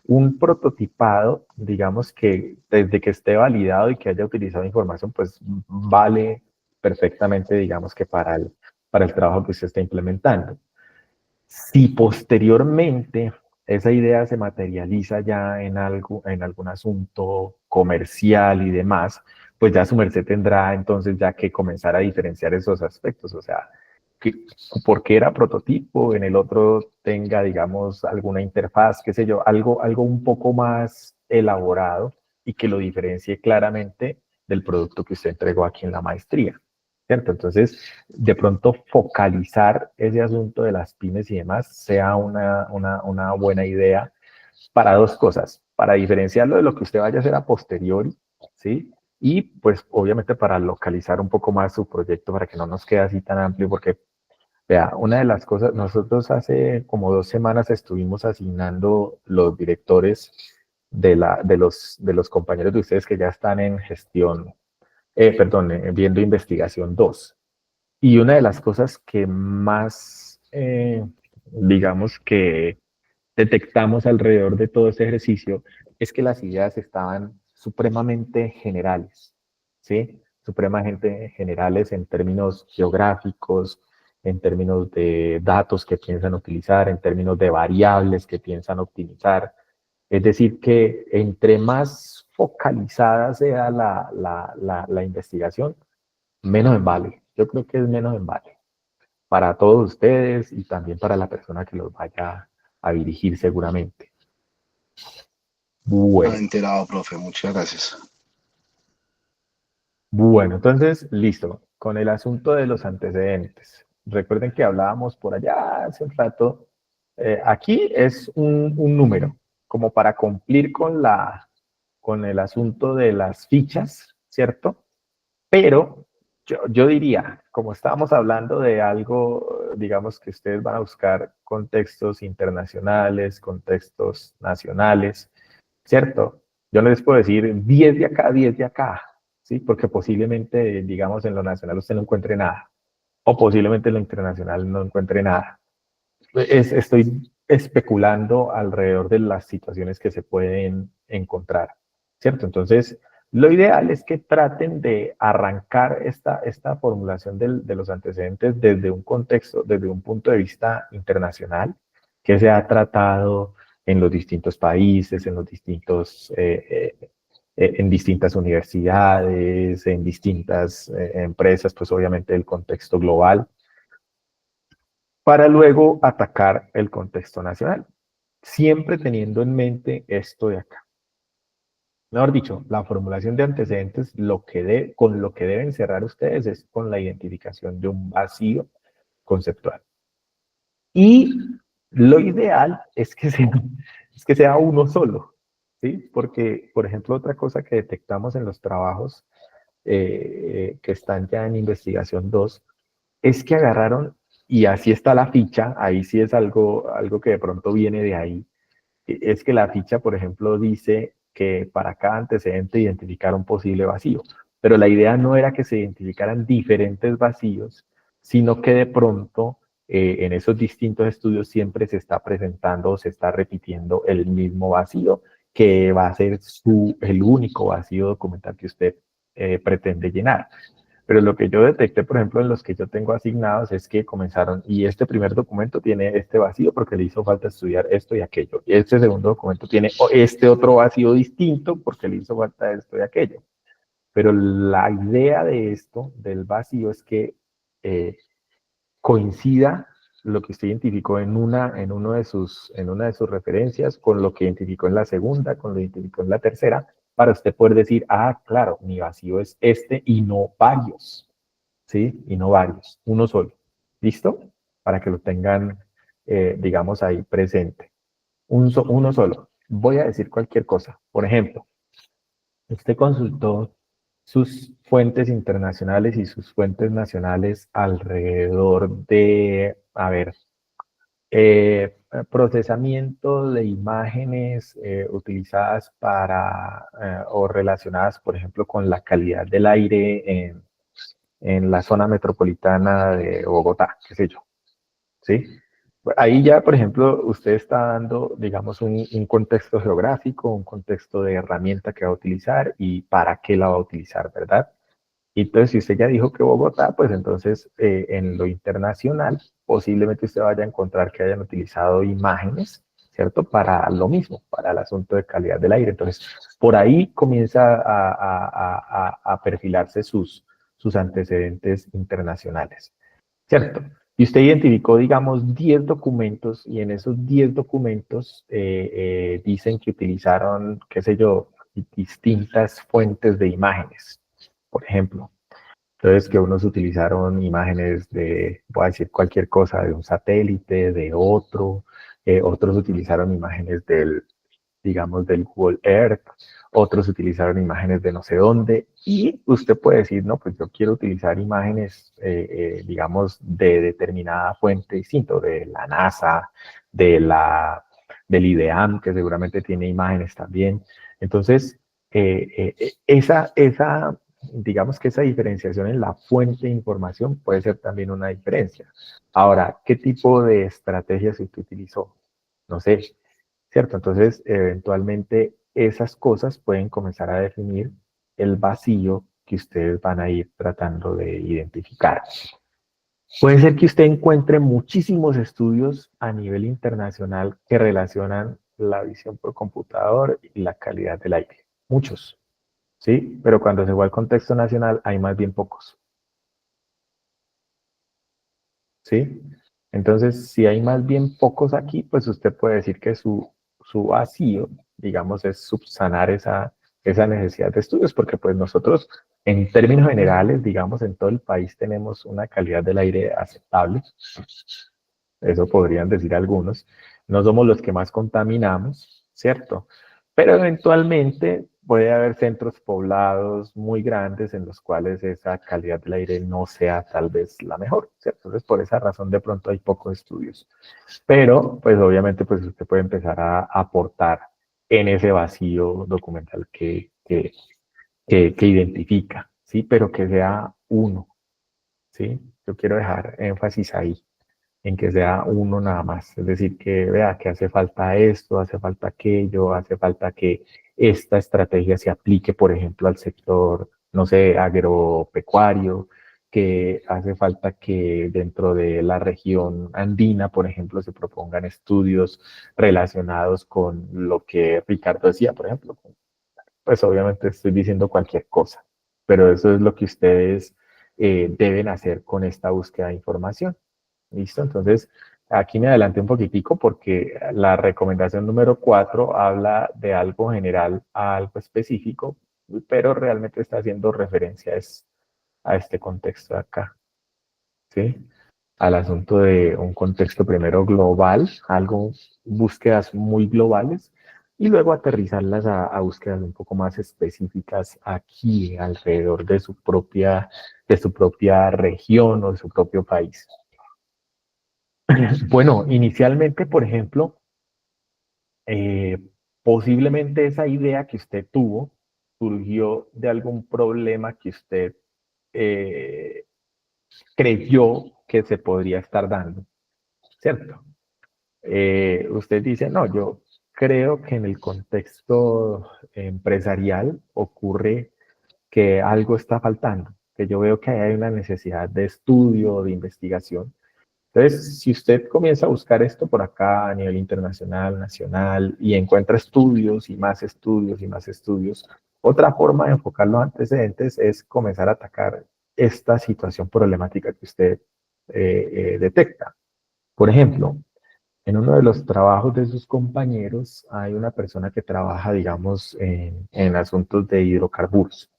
Un prototipado, digamos que desde que esté validado y que haya utilizado información, pues vale perfectamente, digamos que para el trabajo que usted está implementando. Si posteriormente esa idea se materializa ya en algo, en algún asunto comercial y demás, pues ya su merced tendrá entonces ya que comenzar a diferenciar esos aspectos. O sea, que, porque era prototipo, en el otro tenga, digamos, alguna interfaz, qué sé yo, algo un poco más elaborado y que lo diferencie claramente del producto que usted entregó aquí en la maestría. ¿Cierto? Entonces, de pronto focalizar ese asunto de las pymes y demás sea una buena idea para dos cosas, para diferenciarlo de lo que usted vaya a hacer a posteriori, ¿sí? Y pues obviamente para localizar un poco más su proyecto para que no nos quede así tan amplio, porque vea, una de las cosas, nosotros hace como 2 semanas estuvimos asignando los directores de los compañeros de ustedes que ya están en gestión, perdón, viendo investigación 2. Y una de las cosas que más, digamos que detectamos alrededor de todo ese ejercicio es que las ideas estaban supremamente generales, ¿sí? Supremamente generales en términos geográficos, en términos de datos que piensan utilizar, en términos de variables que piensan optimizar. Es decir, que entre más focalizada sea la investigación, menos en vale. Yo creo que es menos en vale para todos ustedes y también para la persona que los vaya a dirigir seguramente. Ah, Bueno, enterado, profe, muchas gracias. bueno, entonces, listo. Con el asunto de los antecedentes. Recuerden que hablábamos por allá hace un rato. Aquí es un número, como para cumplir con el asunto de las fichas, ¿cierto? Pero yo diría, como estábamos hablando de algo, digamos que ustedes van a buscar contextos internacionales, contextos nacionales, ¿cierto? Yo no les puedo decir 10 de acá, 10 de acá, ¿sí? Porque posiblemente, digamos, en lo nacional usted no encuentre nada, o posiblemente en lo internacional no encuentre nada. Estoy especulando alrededor de las situaciones que se pueden encontrar, ¿cierto? Entonces, lo ideal es que traten de arrancar esta formulación de los antecedentes desde un contexto, desde un punto de vista internacional, que se ha tratado en los distintos países, en los distintos, en distintas universidades, en distintas empresas, pues obviamente el contexto global para luego atacar el contexto nacional, siempre teniendo en mente esto de acá. Mejor dicho, la formulación de antecedentes, con lo que deben cerrar ustedes es con la identificación de un vacío conceptual. Y lo ideal es que sea uno solo, ¿sí? Porque, por ejemplo, otra cosa que detectamos en los trabajos que están ya en investigación 2 es que agarraron, y así está la ficha, ahí sí es algo que de pronto viene de ahí, es que la ficha, por ejemplo, dice que para cada antecedente identificar un posible vacío, pero la idea no era que se identificaran diferentes vacíos, sino que de pronto en esos distintos estudios siempre se está presentando o se está repitiendo el mismo vacío, que va a ser el único vacío documental que usted pretende llenar. Pero lo que yo detecté, por ejemplo, en los que yo tengo asignados es que comenzaron, y este primer documento tiene este vacío porque le hizo falta estudiar esto y aquello. Y este segundo documento tiene este otro vacío distinto porque le hizo falta esto y aquello. Pero la idea de esto, del vacío, es que eh, coincida lo que usted identificó en una de sus referencias con lo que identificó en la segunda, con lo que identificó en la tercera, para usted poder decir, ah, claro, mi vacío es este y no varios. ¿Sí? Y no varios, uno solo. ¿Listo? Para que lo tengan, digamos, ahí presente. Uno solo. Voy a decir cualquier cosa. Por ejemplo, usted consultó sus fuentes internacionales y sus fuentes nacionales alrededor de, a ver, procesamiento de imágenes utilizadas para o relacionadas, por ejemplo, con la calidad del aire en la zona metropolitana de Bogotá, qué sé yo, ¿sí? Ahí ya, por ejemplo, usted está dando, digamos, un contexto geográfico, un contexto de herramienta que va a utilizar y para qué la va a utilizar, ¿verdad? Y entonces, si usted ya dijo que Bogotá, pues entonces en lo internacional posiblemente usted vaya a encontrar que hayan utilizado imágenes, ¿cierto? Para lo mismo, para el asunto de calidad del aire. Entonces, por ahí comienza a perfilarse sus antecedentes internacionales, ¿cierto? Y usted identificó, digamos, 10 documentos y en esos 10 documentos dicen que utilizaron, qué sé yo, distintas fuentes de imágenes, por ejemplo. Entonces, que unos utilizaron imágenes de, voy a decir cualquier cosa, de un satélite, de otro, otros utilizaron imágenes del, digamos, del Google Earth, otros utilizaron imágenes de no sé dónde, y usted puede decir, no, pues yo quiero utilizar imágenes, digamos, de determinada fuente distinta, de la NASA, de del IDEAM, que seguramente tiene imágenes también. Entonces, digamos que esa diferenciación en la fuente de información puede ser también una diferencia. Ahora, ¿qué tipo de estrategia se utilizó? No sé, ¿cierto? Entonces, eventualmente esas cosas pueden comenzar a definir el vacío que ustedes van a ir tratando de identificar. Puede ser que usted encuentre muchísimos estudios a nivel internacional que relacionan la visión por computador y la calidad del aire. Muchos, ¿sí? Pero cuando se va al contexto nacional hay más bien pocos, ¿sí? Entonces, si hay más bien pocos aquí, pues usted puede decir que su vacío, digamos, es subsanar esa necesidad de estudios, porque pues nosotros, en términos generales, digamos, en todo el país tenemos una calidad del aire aceptable, eso podrían decir algunos. No somos los que más contaminamos, ¿cierto? Pero eventualmente puede haber centros poblados muy grandes en los cuales esa calidad del aire no sea tal vez la mejor, ¿cierto? Entonces, por esa razón de pronto hay pocos estudios. Pero, pues obviamente, pues usted puede empezar a aportar en ese vacío documental que identifica, ¿sí? Pero que sea uno, ¿sí? Yo quiero dejar énfasis ahí en que sea uno nada más. Es decir, que vea que hace falta esto, hace falta aquello, hace falta que esta estrategia se aplique, por ejemplo, al sector, no sé, agropecuario, que hace falta que dentro de la región andina, por ejemplo, se propongan estudios relacionados con lo que Ricardo decía, por ejemplo. Pues obviamente estoy diciendo cualquier cosa, pero eso es lo que ustedes deben hacer con esta búsqueda de información. ¿Listo? Entonces, aquí me adelanté un poquitico porque la recomendación número 4 habla de algo general a algo específico, pero realmente está haciendo referencia a este contexto de acá, ¿sí? Al asunto de un contexto primero global, algo, búsquedas muy globales, y luego aterrizarlas a búsquedas un poco más específicas aquí, alrededor de su propia región o de su propio país. Bueno, inicialmente, por ejemplo, eh, posiblemente esa idea que usted tuvo surgió de algún problema que usted eh, creyó que se podría estar dando, ¿cierto? Usted dice, no, yo creo que en el contexto empresarial ocurre que algo está faltando, que yo veo que hay una necesidad de estudio, de investigación. Entonces, si usted comienza a buscar esto por acá a nivel internacional, nacional, y encuentra estudios y más estudios y más estudios, otra forma de enfocar los antecedentes es comenzar a atacar esta situación problemática que usted detecta. Por ejemplo, en uno de los trabajos de sus compañeros hay una persona que trabaja, digamos, en asuntos de hidrocarburos,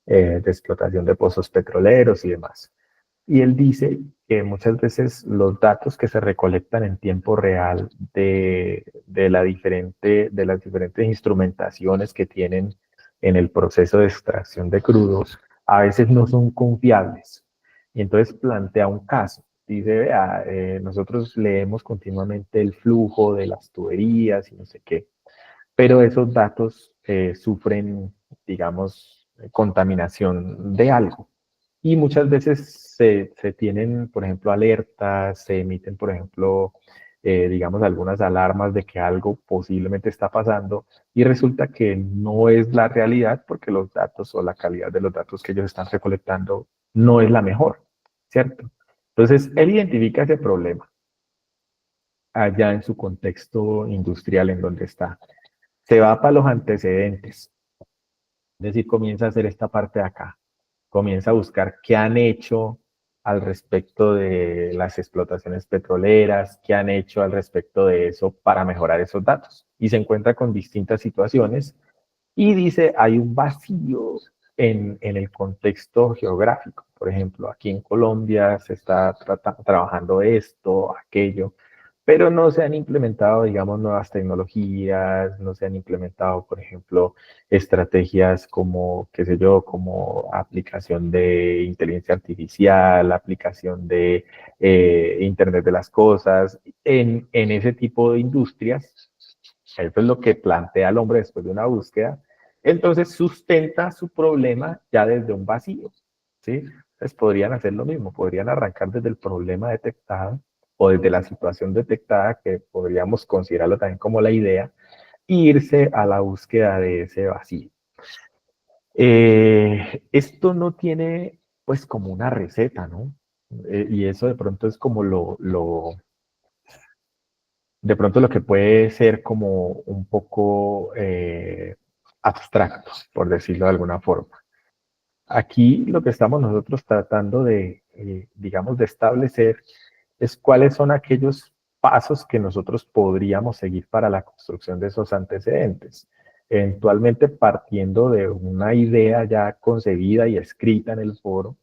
de explotación de pozos petroleros y demás. Y él dice que muchas veces los datos que se recolectan en tiempo real de las diferentes instrumentaciones que tienen en el proceso de extracción de crudos, a veces no son confiables. Y entonces plantea un caso. dice, vea, nosotros leemos continuamente el flujo de las tuberías y no sé qué, pero esos datos sufren, digamos, contaminación de algo. Y muchas veces se tienen, por ejemplo, alertas, se emiten, por ejemplo, digamos, algunas alarmas de que algo posiblemente está pasando y resulta que no es la realidad porque los datos o la calidad de los datos que ellos están recolectando no es la mejor, ¿cierto? Entonces, él identifica ese problema allá en su contexto industrial en donde está. Se va para los antecedentes, es decir, comienza a hacer esta parte de acá, comienza a buscar qué han hecho al respecto de las explotaciones petroleras, qué han hecho al respecto de eso para mejorar esos datos. Y se encuentra con distintas situaciones y dice, hay un vacío en el contexto geográfico. Por ejemplo, aquí en Colombia se está trabajando esto, aquello, pero no se han implementado, digamos, nuevas tecnologías, no se han implementado, por ejemplo, estrategias como, qué sé yo, como aplicación de inteligencia artificial, aplicación de Internet de las cosas, en ese tipo de industrias. Eso es lo que plantea el hombre después de una búsqueda. Entonces sustenta su problema ya desde un vacío, ¿sí? Entonces podrían hacer lo mismo, podrían arrancar desde el problema detectado o desde la situación detectada, que podríamos considerarlo también como la idea, e irse a la búsqueda de ese vacío. Esto no tiene pues como una receta, ¿no? Y eso de pronto es como de pronto lo que puede ser como un poco abstracto, por decirlo de alguna forma. Aquí lo que estamos nosotros tratando de, digamos, de establecer es cuáles son aquellos pasos que nosotros podríamos seguir para la construcción de esos antecedentes, eventualmente partiendo de una idea ya concebida y escrita en el foro,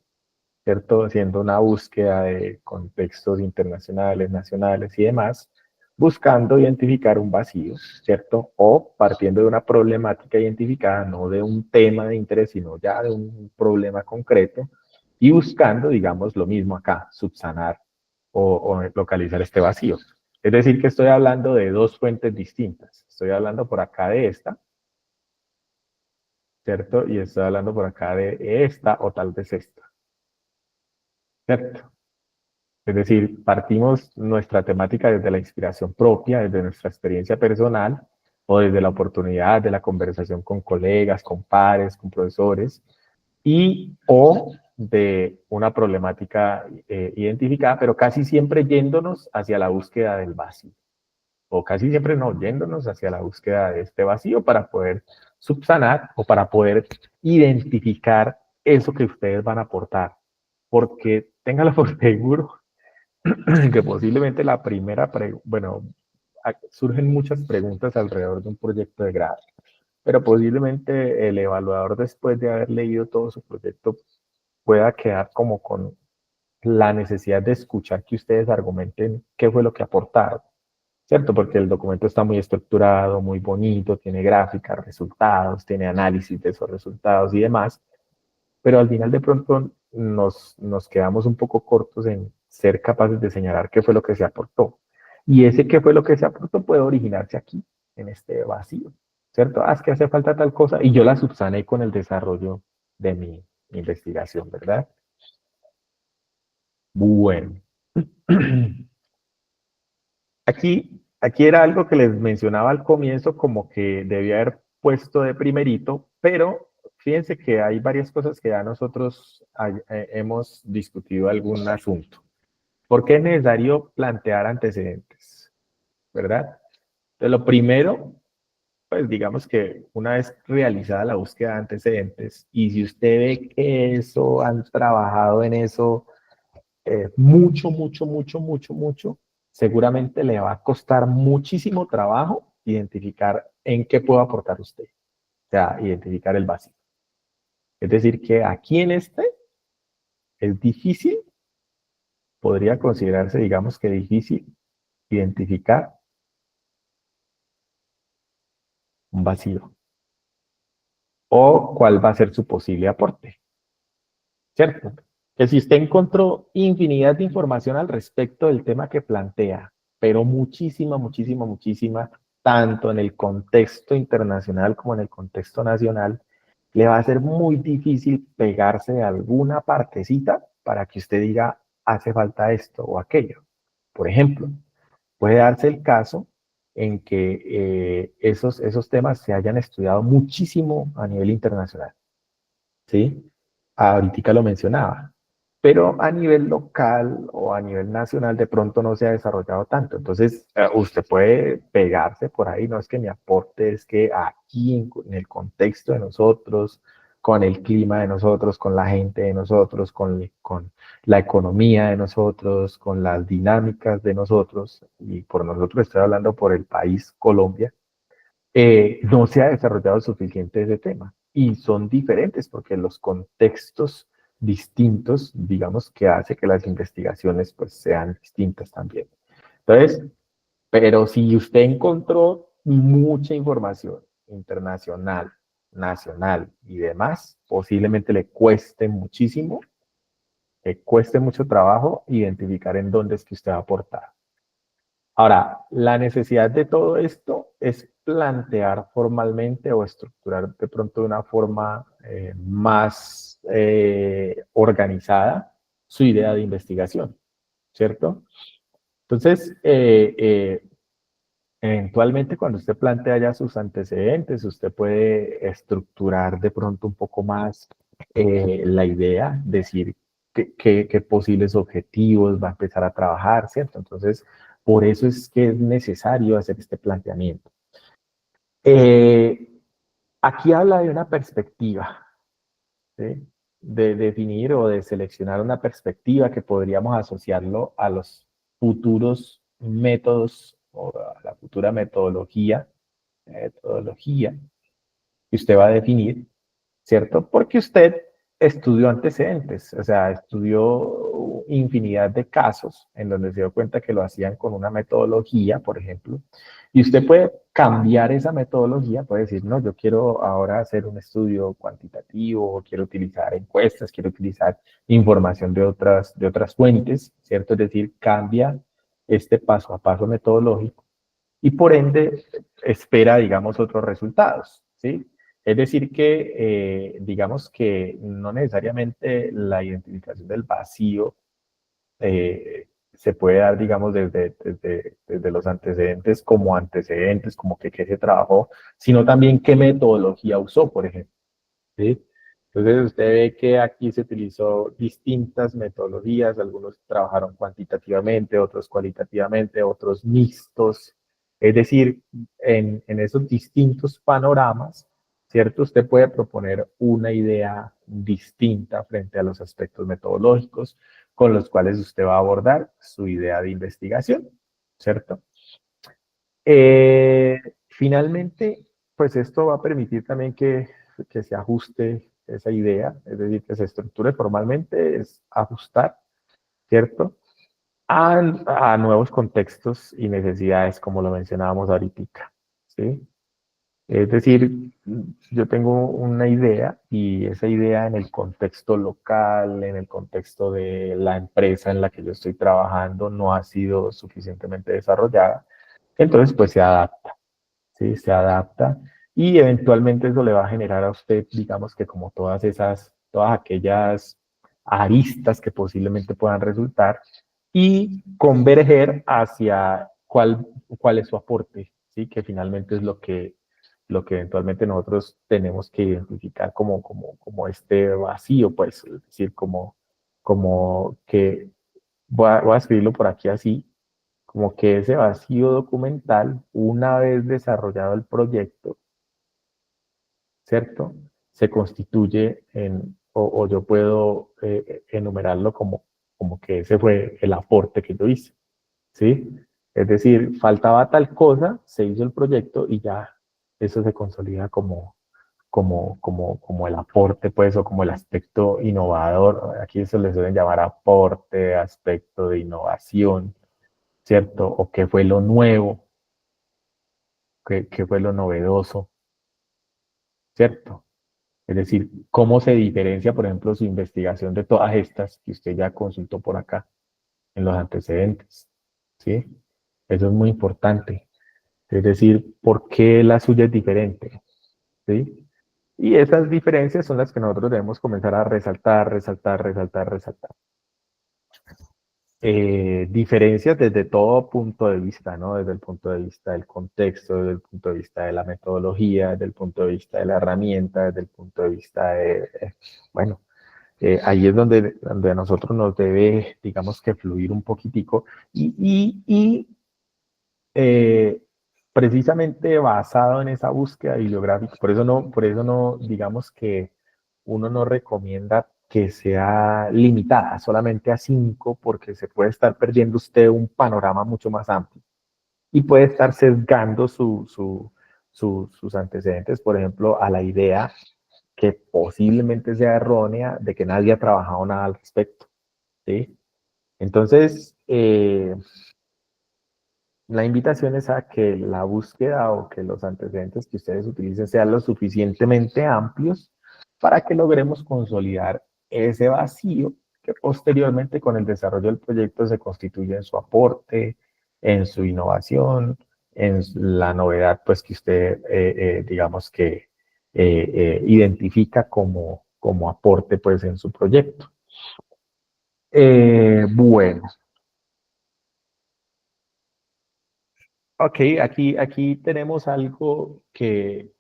¿cierto? Haciendo una búsqueda de contextos internacionales, nacionales y demás, buscando identificar un vacío, ¿cierto? O partiendo de una problemática identificada, no de un tema de interés, sino ya de un problema concreto, y buscando, digamos, lo mismo acá, subsanar o localizar este vacío. Es decir, que estoy hablando de dos fuentes distintas. Estoy hablando por acá de esta, ¿cierto? Y estoy hablando por acá de esta o tal vez esta, ¿cierto? Es decir, partimos nuestra temática desde la inspiración propia, desde nuestra experiencia personal o desde la oportunidad de la conversación con colegas, con pares, con profesores y o de una problemática identificada, pero casi siempre yéndonos hacia la búsqueda del vacío o casi siempre no, yéndonos hacia la búsqueda de este vacío para poder subsanar o para poder identificar eso que ustedes van a aportar. Porque téngalo por seguro que posiblemente la primera, bueno, surgen muchas preguntas alrededor de un proyecto de grado, pero posiblemente el evaluador después de haber leído todo su proyecto pueda quedar como con la necesidad de escuchar que ustedes argumenten qué fue lo que aportaron, ¿cierto? Porque el documento está muy estructurado, muy bonito, tiene gráficas, resultados, tiene análisis de esos resultados y demás, pero al final de pronto nos quedamos un poco cortos en ser capaces de señalar qué fue lo que se aportó. Y ese qué fue lo que se aportó puede originarse aquí, en este vacío, ¿cierto? Ah, es que hace falta tal cosa y yo la subsané con el desarrollo de mi investigación, ¿verdad? Bueno. Aquí era algo que les mencionaba al comienzo como que debía haber puesto de primerito, pero fíjense que hay varias cosas que ya nosotros hemos discutido algún asunto. ¿Por qué es necesario plantear antecedentes? ¿Verdad? Entonces, lo primero, pues digamos que una vez realizada la búsqueda de antecedentes, y si usted ve que eso, han trabajado en eso mucho, seguramente le va a costar muchísimo trabajo identificar en qué puedo aportar usted. O sea, identificar el básico. Es decir, que aquí en este es difícil, podría considerarse, digamos que difícil, identificar un vacío o cuál va a ser su posible aporte. ¿Cierto? que si usted encontró infinidad de información al respecto del tema que plantea, pero muchísima, muchísima, muchísima, tanto en el contexto internacional como en el contexto nacional, le va a ser muy difícil pegarse de alguna partecita para que usted diga, hace falta esto o aquello. Por ejemplo, puede darse el caso en que esos temas se hayan estudiado muchísimo a nivel internacional, ¿sí? Ahorita lo mencionaba, pero a nivel local o a nivel nacional de pronto no se ha desarrollado tanto. Entonces, usted puede pegarse por ahí, no es que mi aporte es que aquí en el contexto de nosotros, con el clima de nosotros, con la gente de nosotros, con la economía de nosotros, con las dinámicas de nosotros, y por nosotros estoy hablando por el país Colombia, no se ha desarrollado suficiente ese tema. Y son diferentes porque los contextos distintos, digamos, que hace que las investigaciones pues sean distintas también. Entonces, pero si usted encontró mucha información internacional, nacional y demás, posiblemente le cueste mucho trabajo identificar en dónde es que usted va a aportar. Ahora, la necesidad de todo esto es plantear formalmente o estructurar de pronto de una forma más organizada su idea de investigación, ¿cierto? Entonces, eventualmente cuando usted plantea ya sus antecedentes, usted puede estructurar de pronto un poco más la idea, decir qué posibles objetivos va a empezar a trabajar, ¿cierto? Entonces, por eso es que es necesario hacer este planteamiento. Eh, Aquí habla de una perspectiva, ¿sí? De definir o de seleccionar una perspectiva que podríamos asociarlo a los futuros métodos o a la futura metodología que usted va a definir, ¿cierto? Porque usted estudió antecedentes, o sea, estudió infinidad de casos en donde se dio cuenta que lo hacían con una metodología, por ejemplo, y usted puede cambiar esa metodología, puede decir, no, yo quiero ahora hacer un estudio cuantitativo, quiero utilizar encuestas, quiero utilizar información de otras fuentes, ¿cierto? Es decir, cambia este paso a paso metodológico y por ende espera, digamos, otros resultados, ¿sí? Es decir, que digamos que no necesariamente la identificación del vacío se puede dar, digamos, desde los antecedentes, como que qué se trabajó, sino también qué metodología usó, por ejemplo, ¿sí? Entonces usted ve que aquí se utilizó distintas metodologías, algunos trabajaron cuantitativamente, otros cualitativamente, otros mixtos. Es decir, en esos distintos panoramas, ¿cierto? Usted puede proponer una idea distinta frente a los aspectos metodológicos con los cuales usted va a abordar su idea de investigación, ¿cierto? Finalmente, pues esto va a permitir también que se ajuste esa idea, es decir, que se estructure formalmente, es ajustar, ¿cierto? A nuevos contextos y necesidades, como lo mencionábamos ahorita, ¿sí? Es decir, yo tengo una idea y esa idea en el contexto local, en el contexto de la empresa en la que yo estoy trabajando, no ha sido suficientemente desarrollada, entonces pues se adapta. ¿Sí? Se adapta y eventualmente eso le va a generar a usted, digamos que como todas aquellas aristas que posiblemente puedan resultar y converger hacia cuál es su aporte, ¿sí? Que finalmente es lo que eventualmente nosotros tenemos que identificar como este vacío, pues, es decir, como que, voy a escribirlo por aquí así, como que ese vacío documental, una vez desarrollado el proyecto, ¿cierto? Se constituye o yo puedo enumerarlo como que ese fue el aporte que yo hice, ¿sí? Es decir, faltaba tal cosa, se hizo el proyecto y ya eso se consolida como el aporte, pues, o como el aspecto innovador. Aquí se le suelen llamar aporte, aspecto de innovación, ¿cierto? O qué fue lo nuevo, qué fue lo novedoso, ¿cierto? Es decir, cómo se diferencia, por ejemplo, su investigación de todas estas que usted ya consultó por acá en los antecedentes. ¿Sí? Eso es muy importante. Es decir, ¿por qué la suya es diferente? ¿Sí? Y esas diferencias son las que nosotros debemos comenzar a resaltar, resaltar, resaltar, resaltar. Diferencias desde todo punto de vista, ¿no? Desde el punto de vista del contexto, desde el punto de vista de la metodología, desde el punto de vista de la herramienta, desde el punto de vista de, bueno, ahí es donde a nosotros nos debe, digamos que fluir un poquitico y eh, precisamente basado en esa búsqueda bibliográfica, por eso no, digamos que uno no recomienda que sea limitada solamente a 5, porque se puede estar perdiendo usted un panorama mucho más amplio y puede estar sesgando sus antecedentes, por ejemplo, a la idea que posiblemente sea errónea de que nadie ha trabajado nada al respecto. ¿Sí? Entonces, la invitación es a que la búsqueda o que los antecedentes que ustedes utilicen sean lo suficientemente amplios para que logremos consolidar ese vacío que posteriormente con el desarrollo del proyecto se constituye en su aporte, en su innovación, en la novedad pues que usted digamos que identifica como aporte pues en su proyecto. Bueno, ok, aquí tenemos algo que,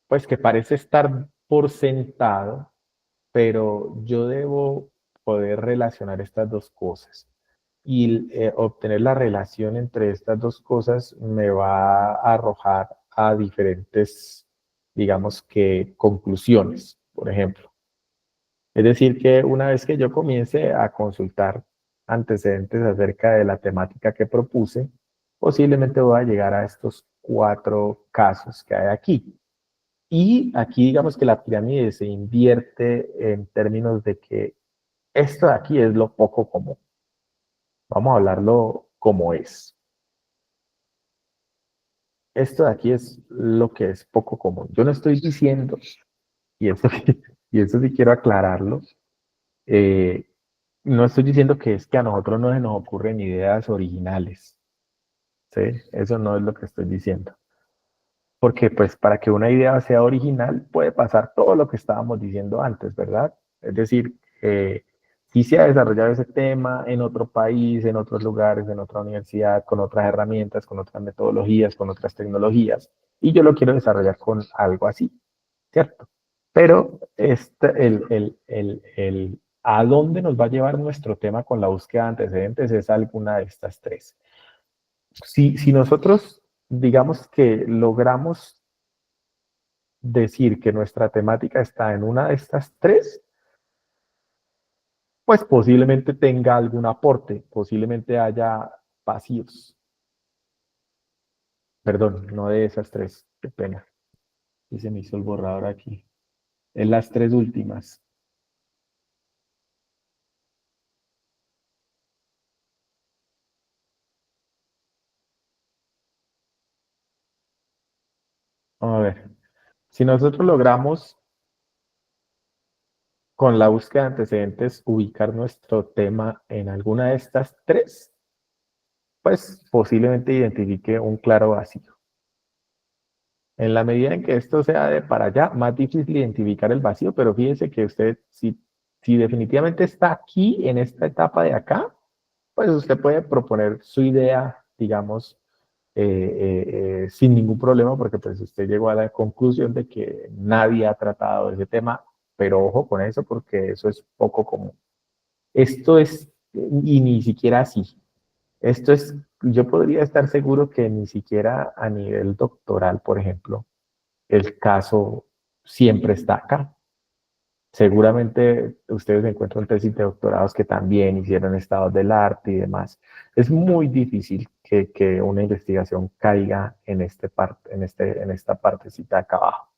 pues, que parece estar por sentado, pero yo debo poder relacionar estas dos cosas. Y obtener la relación entre estas dos cosas me va a arrojar a diferentes, digamos que, conclusiones, por ejemplo. Es decir, que una vez que yo comience a consultar antecedentes acerca de la temática que propuse, posiblemente voy a llegar a estos 4 casos que hay aquí. Y aquí digamos que la pirámide se invierte en términos de que esto de aquí es lo poco común. Vamos a hablarlo como es. Esto de aquí es lo que es poco común. Yo no estoy diciendo, y eso, y eso sí quiero aclararlo, eh, no estoy diciendo que es que a nosotros no se nos ocurren ideas originales, ¿sí? Eso no es lo que estoy diciendo. Porque pues para que una idea sea original puede pasar todo lo que estábamos diciendo antes, ¿verdad? Es decir, sí se ha desarrollado ese tema en otro país, en otros lugares, en otra universidad, con otras herramientas, con otras metodologías, con otras tecnologías, y yo lo quiero desarrollar con algo así, ¿cierto? Pero a dónde nos va a llevar nuestro tema con la búsqueda de antecedentes es alguna de estas tres. Si nosotros, digamos que logramos decir que nuestra temática está en una de estas tres, pues posiblemente tenga algún aporte, posiblemente haya vacíos. Perdón, no de esas tres, qué pena. Y se me hizo el borrador aquí. En las tres últimas. Vamos a ver. Si nosotros logramos con la búsqueda de antecedentes ubicar nuestro tema en alguna de estas tres, pues posiblemente identifique un claro vacío. En la medida en que esto sea de para allá, más difícil identificar el vacío, pero fíjense que usted, si definitivamente está aquí, en esta etapa de acá, pues usted puede proponer su idea, digamos, sin ningún problema, porque pues usted llegó a la conclusión de que nadie ha tratado ese tema, pero ojo con eso, porque eso es poco común. Esto es, y ni siquiera así, esto es, yo podría estar seguro que ni siquiera a nivel doctoral, por ejemplo, el caso siempre está acá. Seguramente ustedes encuentran tesis de doctorados que también hicieron estados del arte y demás. Es muy difícil que una investigación caiga en esta partecita acá abajo.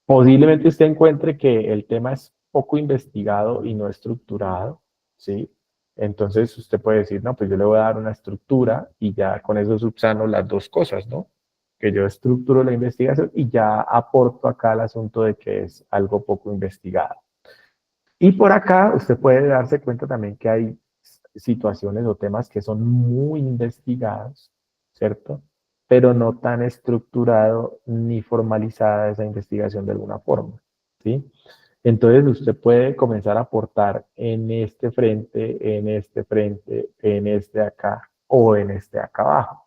Posiblemente usted encuentre que el tema es poco investigado y no estructurado, ¿sí? Entonces usted puede decir, no, pues yo le voy a dar una estructura y ya con eso subsano las dos cosas, ¿no? que yo estructuro la investigación y ya aporto acá el asunto de que es algo poco investigado. Y por acá usted puede darse cuenta también que hay situaciones o temas que son muy investigados, ¿cierto? Pero no tan estructurado ni formalizada esa investigación de alguna forma, ¿sí? Entonces usted puede comenzar a aportar en este frente, en este frente, en este acá o en este acá abajo.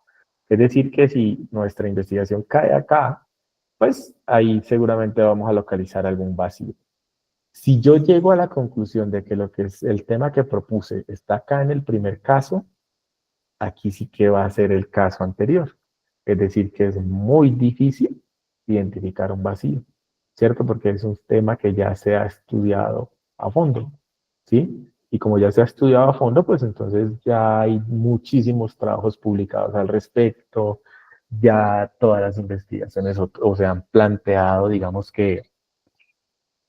Es decir, que si nuestra investigación cae acá, pues ahí seguramente vamos a localizar algún vacío. Si yo llego a la conclusión de que lo que es el tema que propuse está acá en el primer caso, aquí sí que va a ser el caso anterior. Es decir, que es muy difícil identificar un vacío, ¿cierto? Porque es un tema que ya se ha estudiado a fondo, ¿sí? Y como ya se ha estudiado a fondo, pues entonces ya hay muchísimos trabajos publicados al respecto, ya todas las investigaciones o se han planteado, digamos que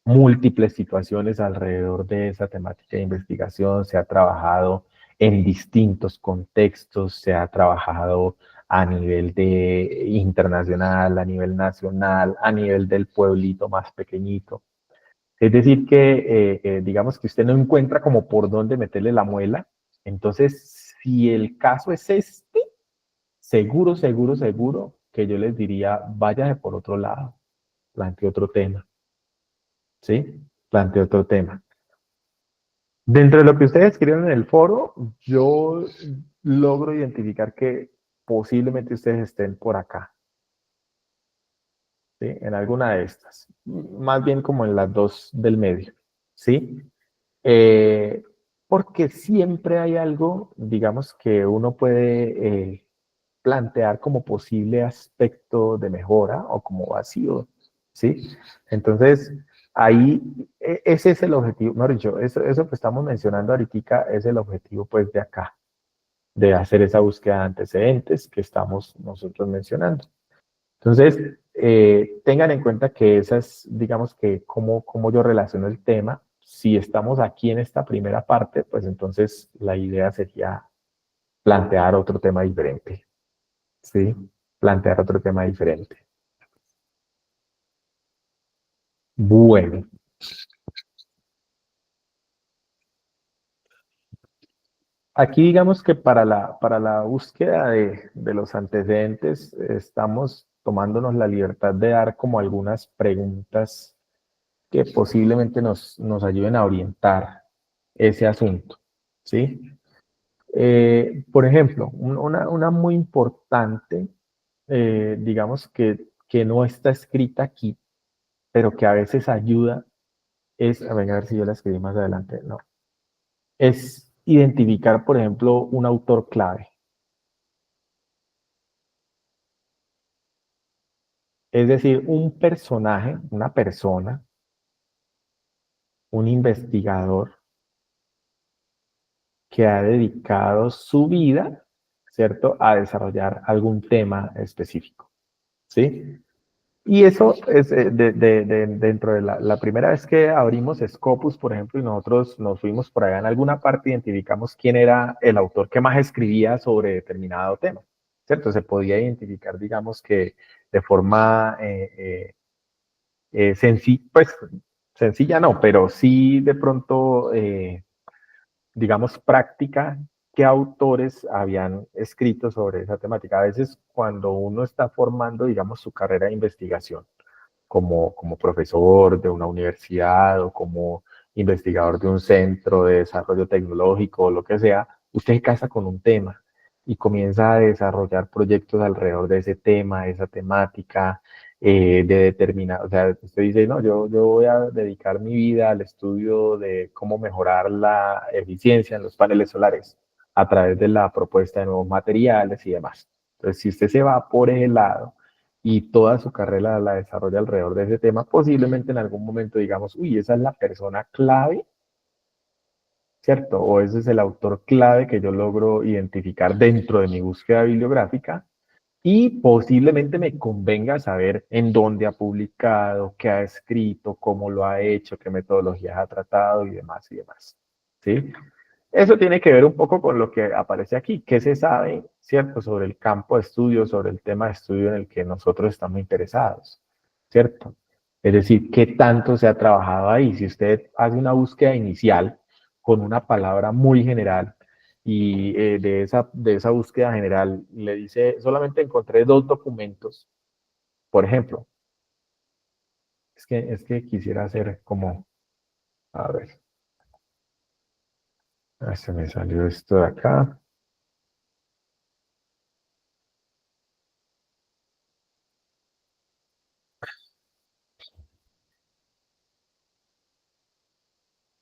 múltiples situaciones alrededor de esa temática de investigación, se ha trabajado en distintos contextos, se ha trabajado a nivel de internacional, a nivel nacional, a nivel del pueblito más pequeñito. Es decir, que digamos que usted no encuentra como por dónde meterle la muela. Entonces, si el caso es este, seguro, seguro, seguro que yo les diría, váyase por otro lado, plantee otro tema. ¿Sí? Planteo otro tema. Dentro de lo que ustedes escriben en el foro, yo logro identificar que posiblemente ustedes estén por acá, ¿sí? En alguna de estas. Más bien como en las dos del medio, ¿sí? Eh, Porque siempre hay algo, digamos, que uno puede plantear como posible aspecto de mejora o como vacío, ¿sí? Entonces, ahí, ese es el objetivo, mejor dicho, eso que estamos mencionando ahorita es el objetivo, pues, de acá, de hacer esa búsqueda de antecedentes que estamos nosotros mencionando. Entonces, tengan en cuenta que esas, digamos que, cómo yo relaciono el tema. Si estamos aquí en esta primera parte, pues entonces la idea sería plantear otro tema diferente. ¿Sí? Plantear otro tema diferente. Bueno, aquí digamos que para la búsqueda de los antecedentes estamos tomándonos la libertad de dar como algunas preguntas que posiblemente nos ayuden a orientar ese asunto, ¿sí? Por ejemplo, una muy importante, digamos que no está escrita aquí, pero que a veces ayuda es, a ver si yo la escribí más adelante, no, es identificar, por ejemplo, un autor clave. Es decir, un personaje, una persona, un investigador que ha dedicado su vida, ¿cierto?, a desarrollar algún tema específico, ¿sí? Y eso es dentro de la primera vez que abrimos Scopus, por ejemplo, y nosotros nos fuimos por allá en alguna parte, identificamos quién era el autor que más escribía sobre determinado tema, ¿cierto? Se podía identificar, digamos que de forma pues sencilla no, pero sí de pronto, digamos, práctica, qué autores habían escrito sobre esa temática. A veces cuando uno está formando, digamos, su carrera de investigación, como profesor de una universidad o como investigador de un centro de desarrollo tecnológico o lo que sea, usted se casa con un tema y comienza a desarrollar proyectos alrededor de ese tema, esa temática, de determinar, o sea, usted dice, no, yo voy a dedicar mi vida al estudio de cómo mejorar la eficiencia en los paneles solares a través de la propuesta de nuevos materiales y demás. Entonces, si usted se va por ese lado, y toda su carrera la desarrolla alrededor de ese tema, posiblemente en algún momento digamos, uy, esa es la persona clave, ¿cierto? O ese es el autor clave que yo logro identificar dentro de mi búsqueda bibliográfica y posiblemente me convenga saber en dónde ha publicado, qué ha escrito, cómo lo ha hecho, qué metodologías ha tratado y demás y demás, ¿sí? Eso tiene que ver un poco con lo que aparece aquí. ¿Qué se sabe, cierto, sobre el campo de estudio, sobre el tema de estudio en el que nosotros estamos interesados, cierto? Es decir, ¿qué tanto se ha trabajado ahí? Si usted hace una búsqueda inicial con una palabra muy general y de esa búsqueda general le dice, solamente encontré 2 documentos, por ejemplo, es que quisiera hacer como, a ver, se me salió esto de acá.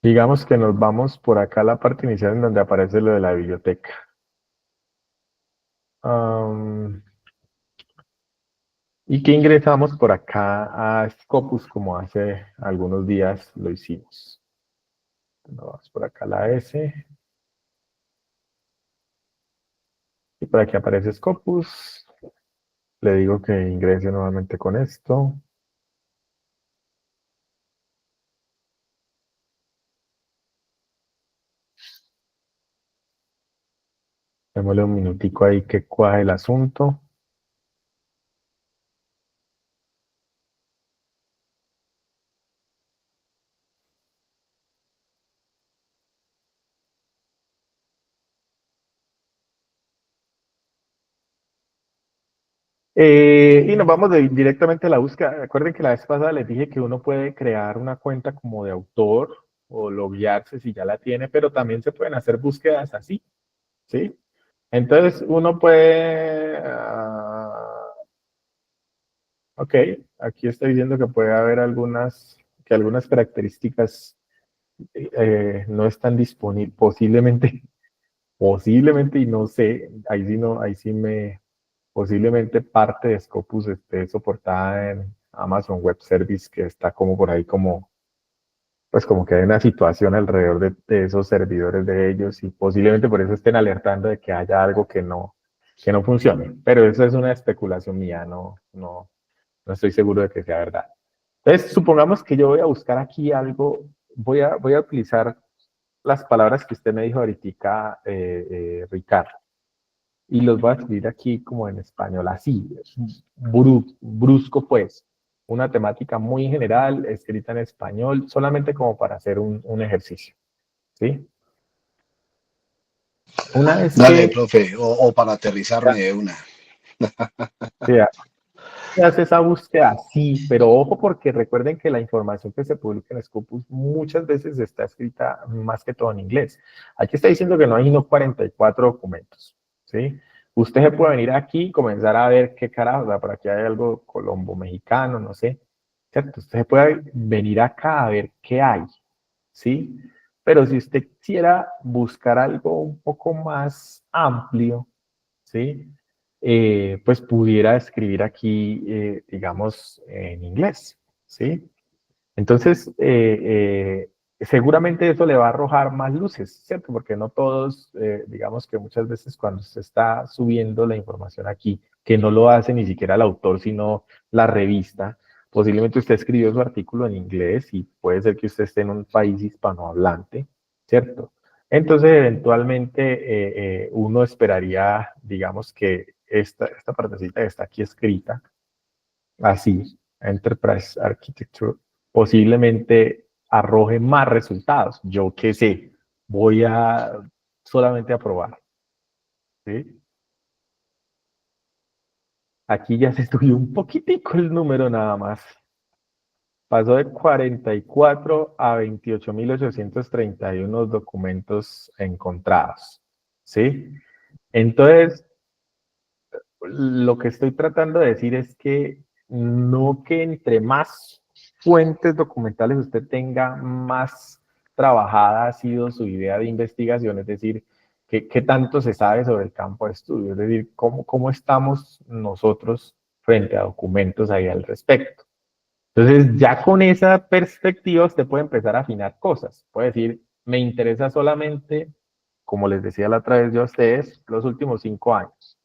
Digamos que nos vamos por acá a la parte inicial en donde aparece lo de la biblioteca. Y que ingresamos por acá a Scopus como hace algunos días lo hicimos. Nos vamos por acá a la S. Y por aquí aparece Scopus. Le digo que ingrese nuevamente con esto. Démosle un minutico ahí que cuaje el asunto. Y nos vamos directamente a la búsqueda. Recuerden que la vez pasada les dije que uno puede crear una cuenta como de autor o loguearse si ya la tiene, pero también se pueden hacer búsquedas así, ¿sí? Entonces uno puede, ok, aquí estoy viendo que puede haber que algunas características no están disponibles, posiblemente, y no sé, ahí sí no, ahí sí posiblemente parte de Scopus esté soportada en Amazon Web Service, que está como por ahí pues como que hay una situación alrededor de esos servidores de ellos y posiblemente por eso estén alertando de que haya algo que no funcione. Pero eso es una especulación mía, no estoy seguro de que sea verdad. Entonces, supongamos que yo voy a buscar aquí algo, voy a utilizar las palabras que usted me dijo ahorita, Ricardo, y los voy a escribir aquí como en español, así, brusco pues, una temática muy general, escrita en español, solamente como para hacer un ejercicio, ¿sí? Una vez Dale, que profe, o para aterrizarme ya, de una. ya se hace esa búsqueda, sí, pero ojo porque recuerden que la información que se publica en Scopus muchas veces está escrita más que todo en inglés. Aquí está diciendo que no hay no 44 documentos, ¿sí? Usted se puede venir aquí y comenzar a ver qué carajo, o sea, por aquí hay algo colombo-mexicano, no sé, ¿cierto? Usted se puede venir acá a ver qué hay, ¿sí? Pero si usted quisiera buscar algo un poco más amplio, ¿sí? Pues pudiera escribir aquí, digamos, en inglés, ¿sí? Entonces, seguramente eso le va a arrojar más luces, ¿cierto? Porque no todos, digamos que muchas veces cuando se está subiendo la información aquí, que no lo hace ni siquiera el autor, sino la revista, posiblemente usted escribió su artículo en inglés y puede ser que usted esté en un país hispanohablante, ¿cierto? Entonces, eventualmente, uno esperaría, digamos, que esta partecita que está aquí escrita, así, Enterprise Architecture, posiblemente arroje más resultados. Yo qué sé, voy a solamente a probar. ¿Sí? Aquí ya se subió un poquitico el número nada más. Pasó de 44 a 28.831 documentos encontrados. ¿Sí? Entonces, lo que estoy tratando de decir es que no que entre más fuentes documentales usted tenga, más trabajada ha sido su idea de investigación, es decir, qué tanto se sabe sobre el campo de estudio, es decir, cómo estamos nosotros frente a documentos ahí al respecto. Entonces, ya con esa perspectiva, usted puede empezar a afinar cosas. Puede decir, me interesa solamente, como les decía la otra vez yo a ustedes, los últimos 5 años.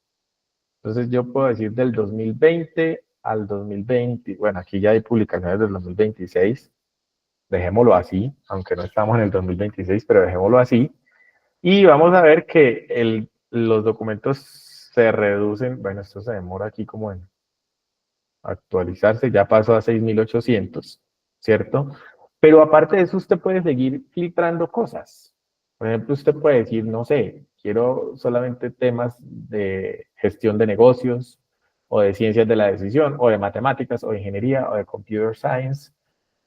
Entonces yo puedo decir del 2020 al 2020, bueno, aquí ya hay publicaciones del 2026, dejémoslo así, aunque no estamos en el 2026, pero dejémoslo así. Y vamos a ver que los documentos se reducen, bueno, esto se demora aquí como en actualizarse, ya pasó a 6.800, ¿cierto? Pero aparte de eso, usted puede seguir filtrando cosas. Por ejemplo, usted puede decir, no sé, quiero solamente temas de gestión de negocios, o de ciencias de la decisión, o de matemáticas, o de ingeniería, o de computer science.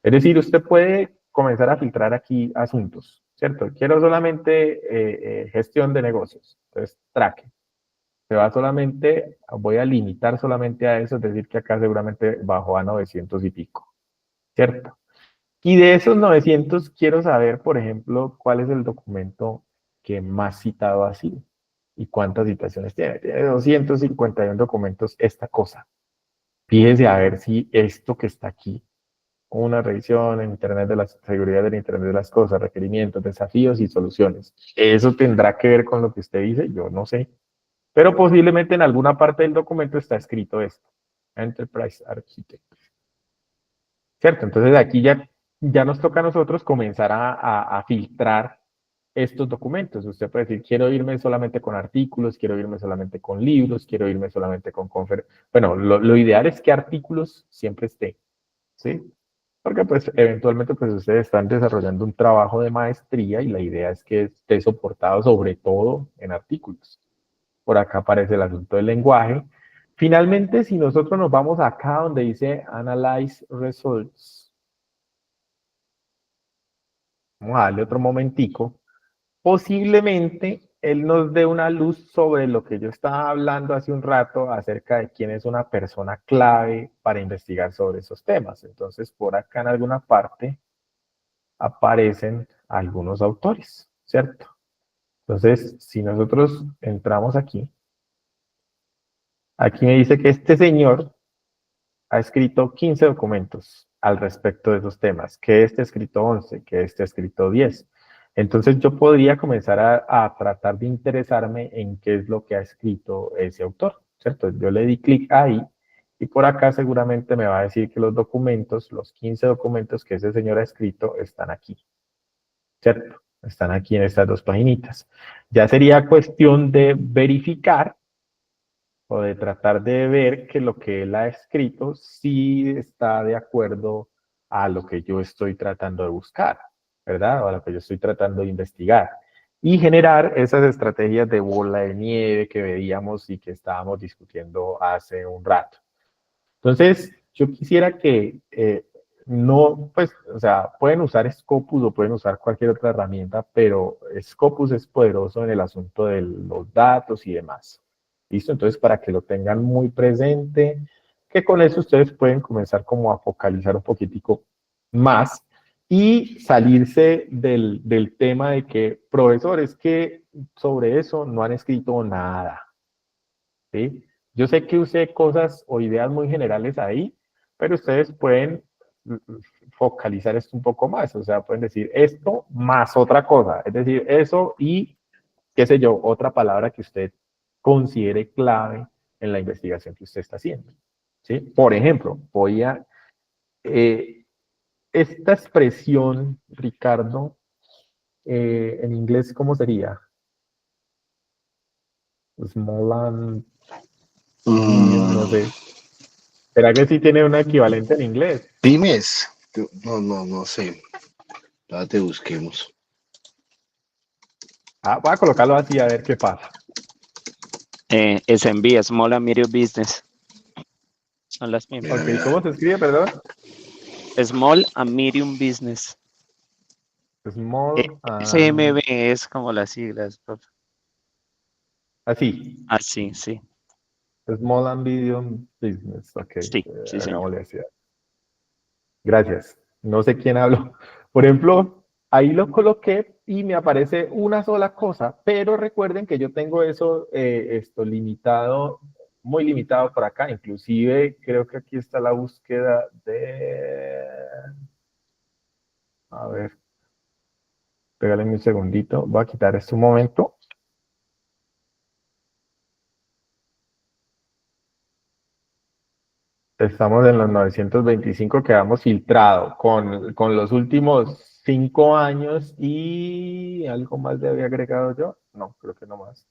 Es decir, usted puede comenzar a filtrar aquí asuntos, ¿cierto? Quiero solamente gestión de negocios, entonces traque. Se va solamente, voy a limitar solamente a eso, es decir, que acá seguramente bajó a 900 y pico, ¿cierto? Y de esos 900 quiero saber, por ejemplo, cuál es el documento que más citado ha sido y cuántas citaciones tiene. Tiene 251 documentos esta cosa. Fíjese a ver si esto que está aquí, una revisión en Internet de la seguridad del Internet de las cosas, requerimientos, desafíos y soluciones. Eso tendrá que ver con lo que usted dice, yo no sé. Pero posiblemente en alguna parte del documento está escrito esto. Enterprise Architect. ¿Cierto? Entonces aquí ya nos toca a nosotros comenzar a filtrar estos documentos. Usted puede decir, quiero irme solamente con artículos, quiero irme solamente con libros, quiero irme solamente con conferencias. Bueno, lo ideal es que artículos siempre esté, ¿sí? Porque pues eventualmente pues ustedes están desarrollando un trabajo de maestría y la idea es que esté soportado sobre todo en artículos. Por acá aparece el asunto del lenguaje. Finalmente, si nosotros nos vamos acá donde dice Analyze Results, vamos a darle otro momentico, posiblemente él nos dé una luz sobre lo que yo estaba hablando hace un rato acerca de quién es una persona clave para investigar sobre esos temas. Entonces, por acá en alguna parte aparecen algunos autores, ¿cierto? Entonces, si nosotros entramos aquí, aquí me dice que este señor ha escrito 15 documentos al respecto de esos temas, que este ha escrito 11, que este ha escrito 10. Entonces yo podría comenzar a tratar de interesarme en qué es lo que ha escrito ese autor, ¿cierto? Yo le di clic ahí y por acá seguramente me va a decir que los documentos, los 15 documentos que ese señor ha escrito están aquí, ¿cierto? Están aquí en estas dos paginitas. Ya sería cuestión de verificar o de tratar de ver que lo que él ha escrito sí está de acuerdo a lo que yo estoy tratando de buscar, ¿verdad? O a lo que yo estoy tratando de investigar. Y generar esas estrategias de bola de nieve que veíamos y que estábamos discutiendo hace un rato. Entonces, yo quisiera que no, pues, o sea, pueden usar Scopus o pueden usar cualquier otra herramienta, pero Scopus es poderoso en el asunto de los datos y demás. ¿Listo? Entonces, para que lo tengan muy presente, que con eso ustedes pueden comenzar como a focalizar un poquitico más y salirse del tema de que profesores que sobre eso no han escrito nada. ¿Sí? Yo sé que usé cosas o ideas muy generales ahí, pero ustedes pueden focalizar esto un poco más, o sea, pueden decir esto más otra cosa, es decir, eso y, qué sé yo, otra palabra que usted considere clave en la investigación que usted está haciendo. ¿Sí? Por ejemplo, esta expresión, Ricardo, en inglés, ¿cómo sería? Small and medium, no sé. ¿Será que sí tiene un equivalente en inglés? Pymes. No sé. Ya te busquemos. Ah, voy a colocarlo así a ver qué pasa. SMB, Small and Medium Business. Son las mismas. Mira, Ok, mira. ¿cómo se escribe, perdón? Small and Medium Business. Small and... SMB es como las siglas, profe. Así. Así, sí. Small and medium business. Ok, Sí, sí, señor. hagámosle así. Gracias. No sé quién habló. Por ejemplo, ahí lo coloqué y me aparece una sola cosa, pero recuerden que yo tengo eso esto limitado, muy limitado por acá. Inclusive creo que aquí está la búsqueda de... A ver, regálenme un segundito. Voy a quitar esto un momento. Estamos en los 925 que hemos filtrado con los últimos 5 años y algo más le había agregado yo. No, creo que no más.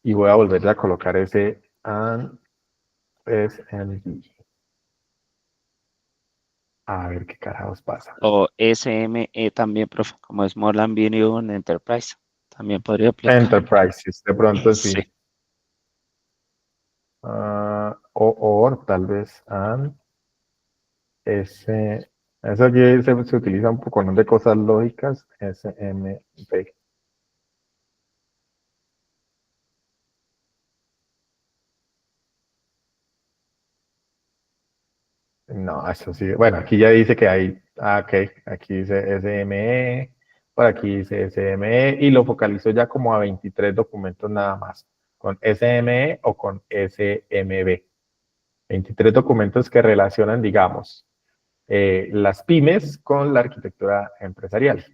Y voy a volver a colocar ese and SMB. A ver qué carajos pasa. O SME también, profe, como Small and Medium Enterprise. También podría aplicar. Enterprises, de pronto sí. Sí. O tal vez and S. Eso aquí se utiliza un poco de cosas lógicas. SMB. No, eso sí. Bueno, aquí ya dice que hay. Ok. Aquí dice SME. Por aquí dice SME. Y lo focalizo ya como a 23 documentos nada más. Con SME o con SMB. 23 documentos que relacionan, digamos, las pymes con la arquitectura empresarial.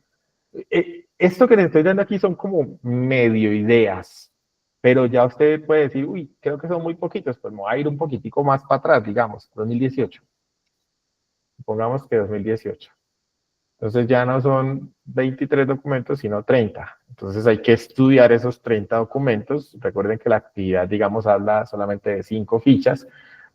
Esto que les estoy dando aquí son como medio ideas, pero ya usted puede decir, uy, creo que son muy poquitos, pues me voy a ir un poquitico más para atrás, digamos, 2018. Pongamos que 2018. Entonces ya no son 23 documentos, sino 30. Entonces hay que estudiar esos 30 documentos. Recuerden que la actividad, digamos, habla solamente de 5 fichas,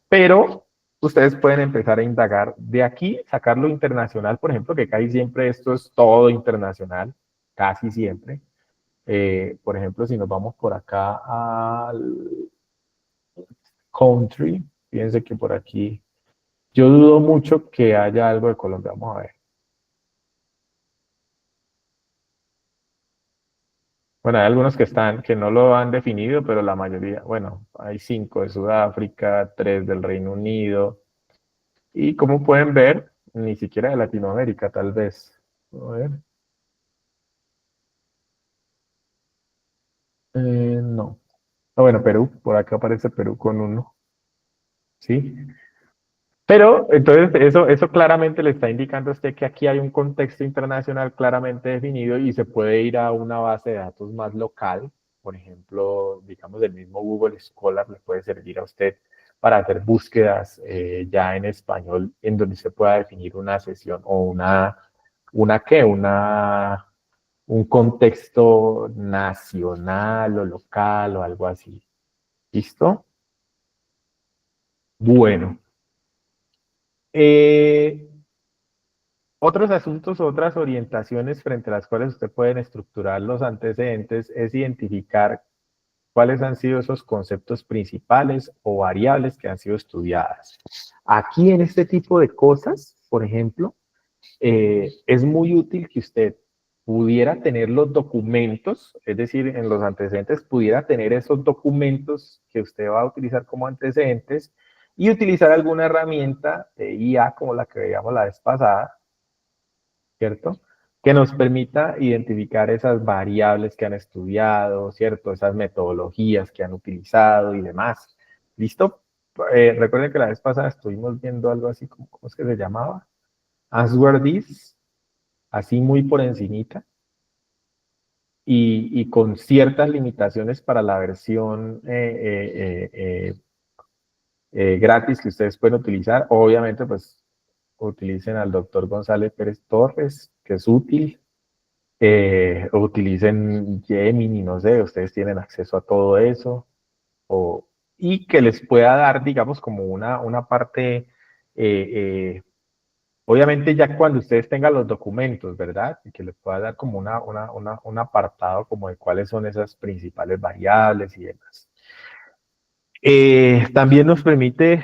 pero ustedes pueden empezar a indagar de aquí, sacarlo internacional, por ejemplo, que casi siempre esto es todo internacional, casi siempre. Por ejemplo, si nos vamos por acá al country, fíjense que por aquí, yo dudo mucho que haya algo de Colombia, vamos a ver. Bueno, hay algunos que no lo han definido, pero la mayoría, bueno, hay 5 de Sudáfrica, 3 del Reino Unido, y como pueden ver, ni siquiera de Latinoamérica, tal vez. A ver. No. Ah, bueno, Perú, por acá aparece Perú con 1. ¿Sí? Pero entonces eso claramente le está indicando a usted que aquí hay un contexto internacional claramente definido y se puede ir a una base de datos más local. Por ejemplo, digamos, el mismo Google Scholar le puede servir a usted para hacer búsquedas ya en español en donde se pueda definir una sesión o un contexto nacional o local o algo así. ¿Listo? Bueno. Otros asuntos, otras orientaciones frente a las cuales usted pueden estructurar los antecedentes es identificar cuáles han sido esos conceptos principales o variables que han sido estudiadas. Aquí en este tipo de cosas, por ejemplo, es muy útil que usted pudiera tener los documentos, es decir, en los antecedentes pudiera tener esos documentos que usted va a utilizar como antecedentes y utilizar alguna herramienta de IA como la que veíamos la vez pasada, ¿cierto? Que nos permita identificar esas variables que han estudiado, ¿cierto? Esas metodologías que han utilizado y demás. ¿Listo? Recuerden que la vez pasada estuvimos viendo algo así como, ¿cómo es que se llamaba? Answer This, así muy por encimita, y con ciertas limitaciones para la versión gratis que ustedes pueden utilizar. Obviamente, pues, utilicen al doctor González Pérez Torres, que es útil. O utilicen Gemini, no sé, ustedes tienen acceso a todo eso. Y que les pueda dar, digamos, como una parte... obviamente ya cuando ustedes tengan los documentos, ¿verdad? Y que les pueda dar como un apartado como de cuáles son esas principales variables y demás. También nos permite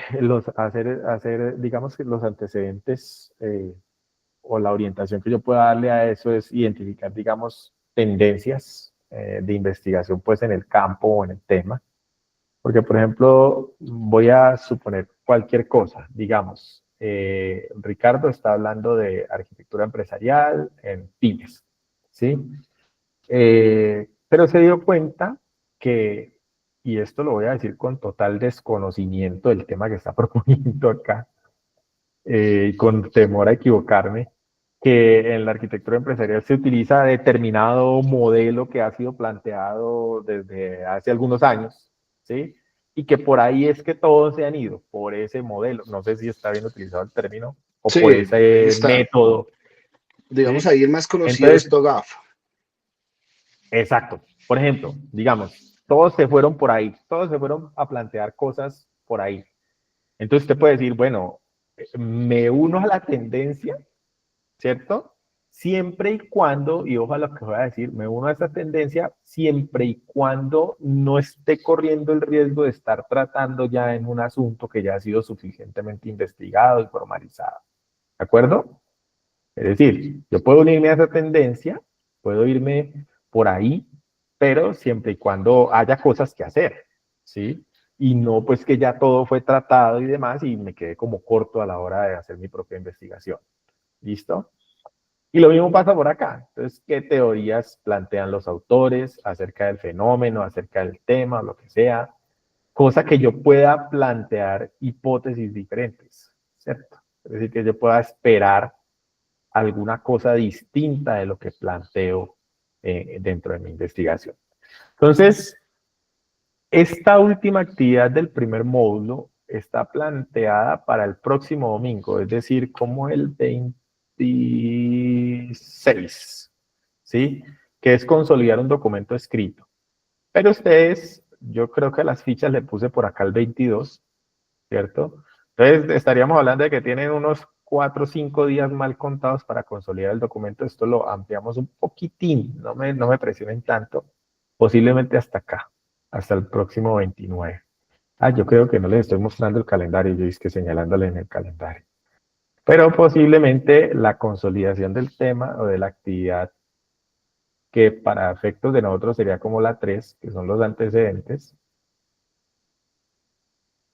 hacer, digamos que los antecedentes o la orientación que yo pueda darle a eso es identificar, digamos, tendencias de investigación pues en el campo o en el tema. Porque, por ejemplo, voy a suponer cualquier cosa, digamos, Ricardo está hablando de arquitectura empresarial en pymes, ¿sí? Pero se dio cuenta que, y esto lo voy a decir con total desconocimiento del tema que está proponiendo acá, con temor a equivocarme, que en la arquitectura empresarial se utiliza determinado modelo que ha sido planteado desde hace algunos años, ¿sí? y que por ahí es que todos se han ido, por ese modelo. No sé si está bien utilizado el término, o Sí, por ese está. método. Digamos ¿Sí? ahí el más conocido es Entonces, TOGAF. exacto. Por ejemplo, digamos, todos se fueron por ahí, todos se fueron a plantear cosas por ahí. Entonces usted puede decir, bueno, me uno a la tendencia, ¿cierto? Siempre y cuando, y ojo a lo que voy a decir, me uno a esa tendencia siempre y cuando no esté corriendo el riesgo de estar tratando ya en un asunto que ya ha sido suficientemente investigado y formalizado. ¿De acuerdo? Es decir, yo puedo unirme a esa tendencia, puedo irme por ahí, pero siempre y cuando haya cosas que hacer, ¿sí? Y no pues que ya todo fue tratado y demás y me quedé como corto a la hora de hacer mi propia investigación. ¿Listo? Y lo mismo pasa por acá. Entonces, ¿qué teorías plantean los autores acerca del fenómeno, acerca del tema, lo que sea? Cosa que yo pueda plantear hipótesis diferentes, ¿cierto? Es decir, que yo pueda esperar alguna cosa distinta de lo que planteo dentro de mi investigación. Entonces, esta última actividad del primer módulo está planteada para el próximo domingo, es decir, como el 26, ¿sí? Que es consolidar un documento escrito. Pero ustedes, yo creo que las fichas le puse por acá el 22, ¿cierto? Entonces, estaríamos hablando de que tienen unos 4 o 5 días mal contados para consolidar el documento. Esto lo ampliamos un poquitín, no me presionen tanto, posiblemente hasta acá, hasta el próximo 29. Ah, yo creo que no les estoy mostrando el calendario, yo es que señalándole en el calendario. Pero posiblemente la consolidación del tema o de la actividad, que para efectos de nosotros sería como la 3, que son los antecedentes,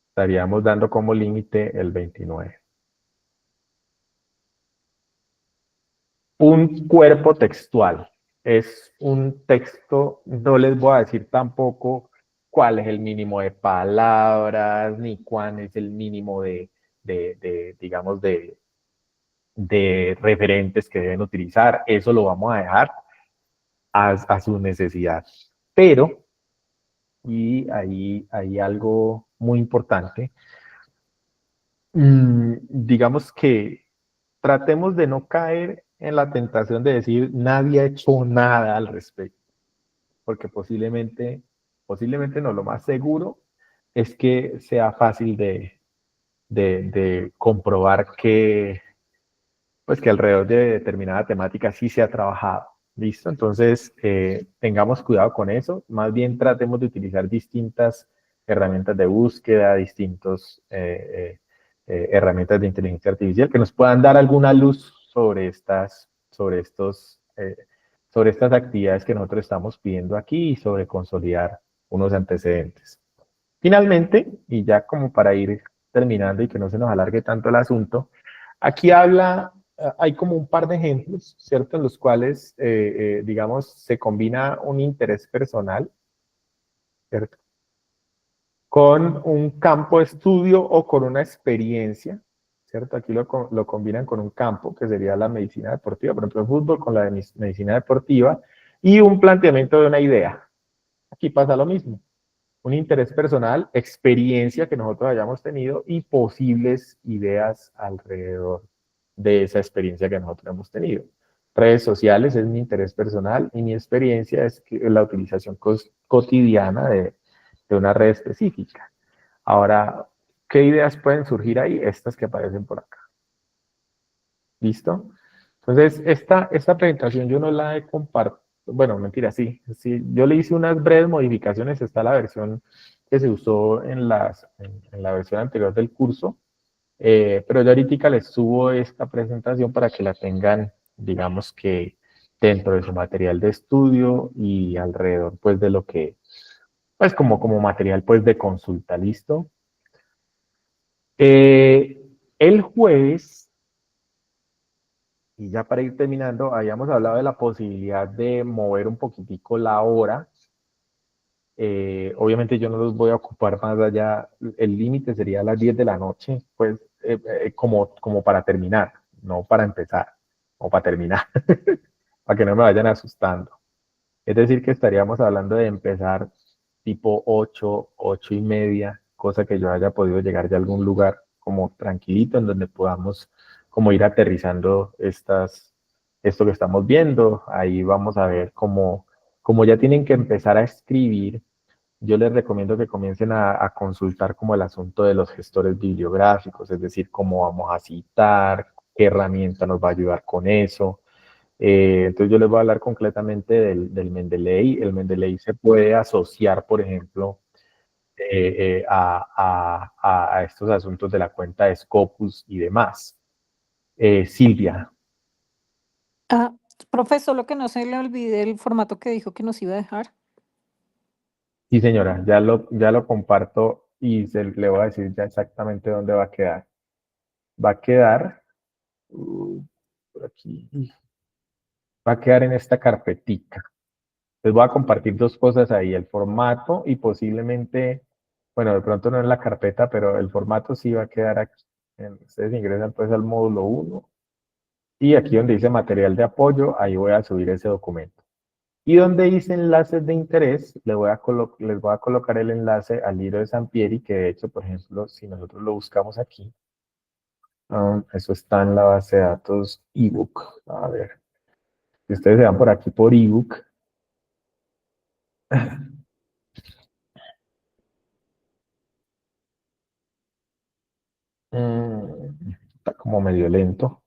estaríamos dando como límite el 29. Un cuerpo textual es un texto, no les voy a decir tampoco cuál es el mínimo de palabras, ni cuál es el mínimo digamos, de referentes que deben utilizar. Eso lo vamos a dejar a su necesidad. Pero, y ahí hay algo muy importante, digamos que tratemos de no caer en la tentación de decir nadie ha hecho nada al respecto, porque posiblemente no, lo más seguro es que sea fácil de comprobar que, pues que alrededor de determinada temática sí se ha trabajado. ¿Listo? Entonces, tengamos cuidado con eso. Más bien tratemos de utilizar distintas herramientas de búsqueda, distintas herramientas de inteligencia artificial que nos puedan dar alguna luz sobre sobre estas actividades que nosotros estamos pidiendo aquí y sobre consolidar unos antecedentes. Finalmente, y ya como para ir terminando y que no se nos alargue tanto el asunto, aquí hay como un par de ejemplos, ¿cierto? En los cuales, digamos, se combina un interés personal, ¿cierto? Con un campo de estudio o con una experiencia, ¿cierto? Aquí lo combinan con un campo, que sería la medicina deportiva, por ejemplo, el fútbol con la medicina deportiva, y un planteamiento de una idea. Aquí pasa lo mismo. Un interés personal, experiencia que nosotros hayamos tenido y posibles ideas alrededor de esa experiencia que nosotros hemos tenido. Redes sociales es mi interés personal y mi experiencia es la utilización cotidiana de una red específica. Ahora, ¿qué ideas pueden surgir ahí? Estas que aparecen por acá. ¿Listo? Entonces, esta presentación yo no la he compartido. Bueno, mentira, sí. Yo le hice unas breves modificaciones. Está la versión que se usó en la versión anterior del curso. Pero yo ahorita les subo esta presentación para que la tengan, digamos que dentro de su material de estudio y alrededor, pues, de lo que, pues, como material, pues, de consulta. ¿Listo? El jueves, y ya para ir terminando, habíamos hablado de la posibilidad de mover un poquitico la hora. Obviamente yo no los voy a ocupar más allá, el límite sería a las 10 de la noche, pues como para terminar, no para empezar, o para terminar, para que no me vayan asustando. Es decir, que estaríamos hablando de empezar tipo 8, 8:30, cosa que yo haya podido llegar ya a algún lugar como tranquilito en donde podamos como ir aterrizando esto que estamos viendo. Ahí vamos a ver como ya tienen que empezar a escribir. Yo les recomiendo que comiencen a consultar como el asunto de los gestores bibliográficos, es decir, cómo vamos a citar, qué herramienta nos va a ayudar con eso. Entonces yo les voy a hablar concretamente del Mendeley. El Mendeley se puede asociar, por ejemplo, a estos asuntos de la cuenta de Scopus y demás. Silvia. Ah, profesor, lo que no se le olvide el formato que dijo que nos iba a dejar. Sí, señora, ya lo comparto y le voy a decir ya exactamente dónde va a quedar. Va a quedar por aquí. Va a quedar en esta carpetica. Les voy a compartir dos cosas ahí, el formato y posiblemente, bueno, de pronto no en la carpeta, pero el formato sí va a quedar aquí. Ustedes ingresan pues al módulo 1 y aquí donde dice material de apoyo, ahí voy a subir ese documento. Y donde dice enlaces de interés, les voy a colocar el enlace al libro de Sampieri, que de hecho, por ejemplo, si nosotros lo buscamos aquí, eso está en la base de datos ebook. A ver, si ustedes se van por aquí por ebook, está como medio lento.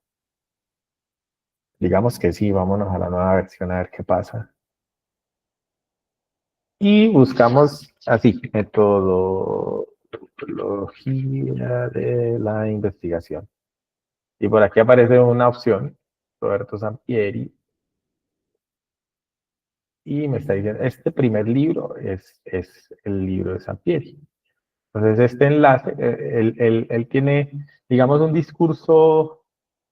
Digamos que sí, vámonos a la nueva versión a ver qué pasa. Y buscamos así, metodología de la investigación. Y por aquí aparece una opción, Roberto Sampieri, y me está diciendo, este primer libro es el libro de Sampieri. Entonces, este enlace, él tiene, digamos, un discurso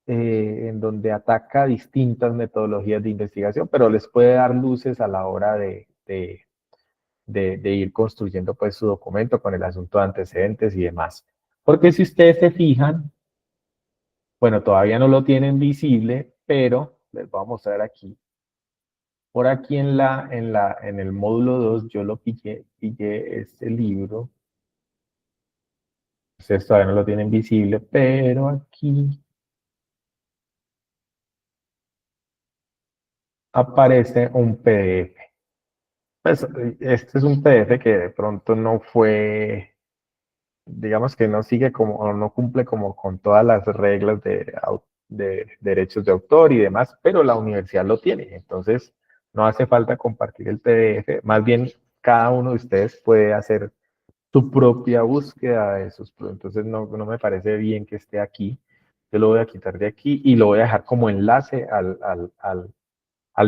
en donde ataca distintas metodologías de investigación, pero les puede dar luces a la hora de ir construyendo pues su documento con el asunto de antecedentes y demás. Porque si ustedes se fijan, bueno, todavía no lo tienen visible, pero les voy a mostrar aquí. Por aquí en el módulo 2 yo lo pillé este libro. Ustedes todavía no lo tienen visible, pero aquí aparece un PDF. Pues, este es un PDF que de pronto no fue, digamos que no sigue como, o no cumple como con todas las reglas de derechos de autor y demás, pero la universidad lo tiene. Entonces, no hace falta compartir el PDF. Más bien, cada uno de ustedes puede hacer su propia búsqueda de esos. Entonces, no me parece bien que esté aquí. Yo lo voy a quitar de aquí y lo voy a dejar como enlace al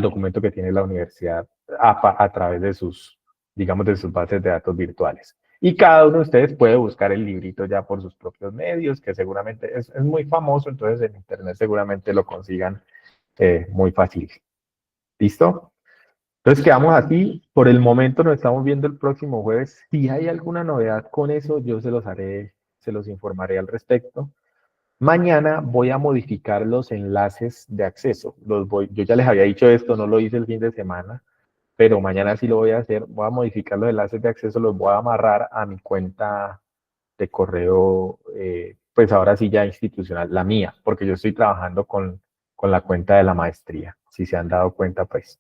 documento que tiene la universidad a través de sus, digamos, de sus bases de datos virtuales. Y cada uno de ustedes puede buscar el librito ya por sus propios medios, que seguramente es muy famoso, entonces en internet seguramente lo consigan muy fácil. ¿Listo? Entonces quedamos así. Por el momento nos estamos viendo el próximo jueves. Si hay alguna novedad con eso, yo se los informaré al respecto. Mañana voy a modificar los enlaces de acceso. Yo ya les había dicho esto, no lo hice el fin de semana, pero mañana sí lo voy a hacer. Voy a modificar los enlaces de acceso, los voy a amarrar a mi cuenta de correo, pues ahora sí ya institucional, la mía, porque yo estoy trabajando con la cuenta de la maestría, si se han dado cuenta, pues.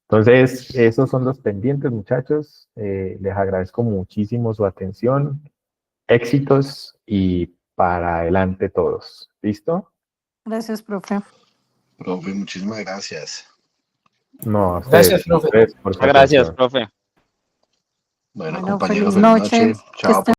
Entonces, esos son los pendientes, muchachos. Les agradezco muchísimo su atención. Éxitos y para adelante todos. ¿Listo? Gracias, profe. Profe, muchísimas gracias. No, a Gracias, ustedes, profe. por su Muchas gracias, atención. profe. Bueno, Bueno, compañeros, feliz feliz noche. noche. Que Chao. estén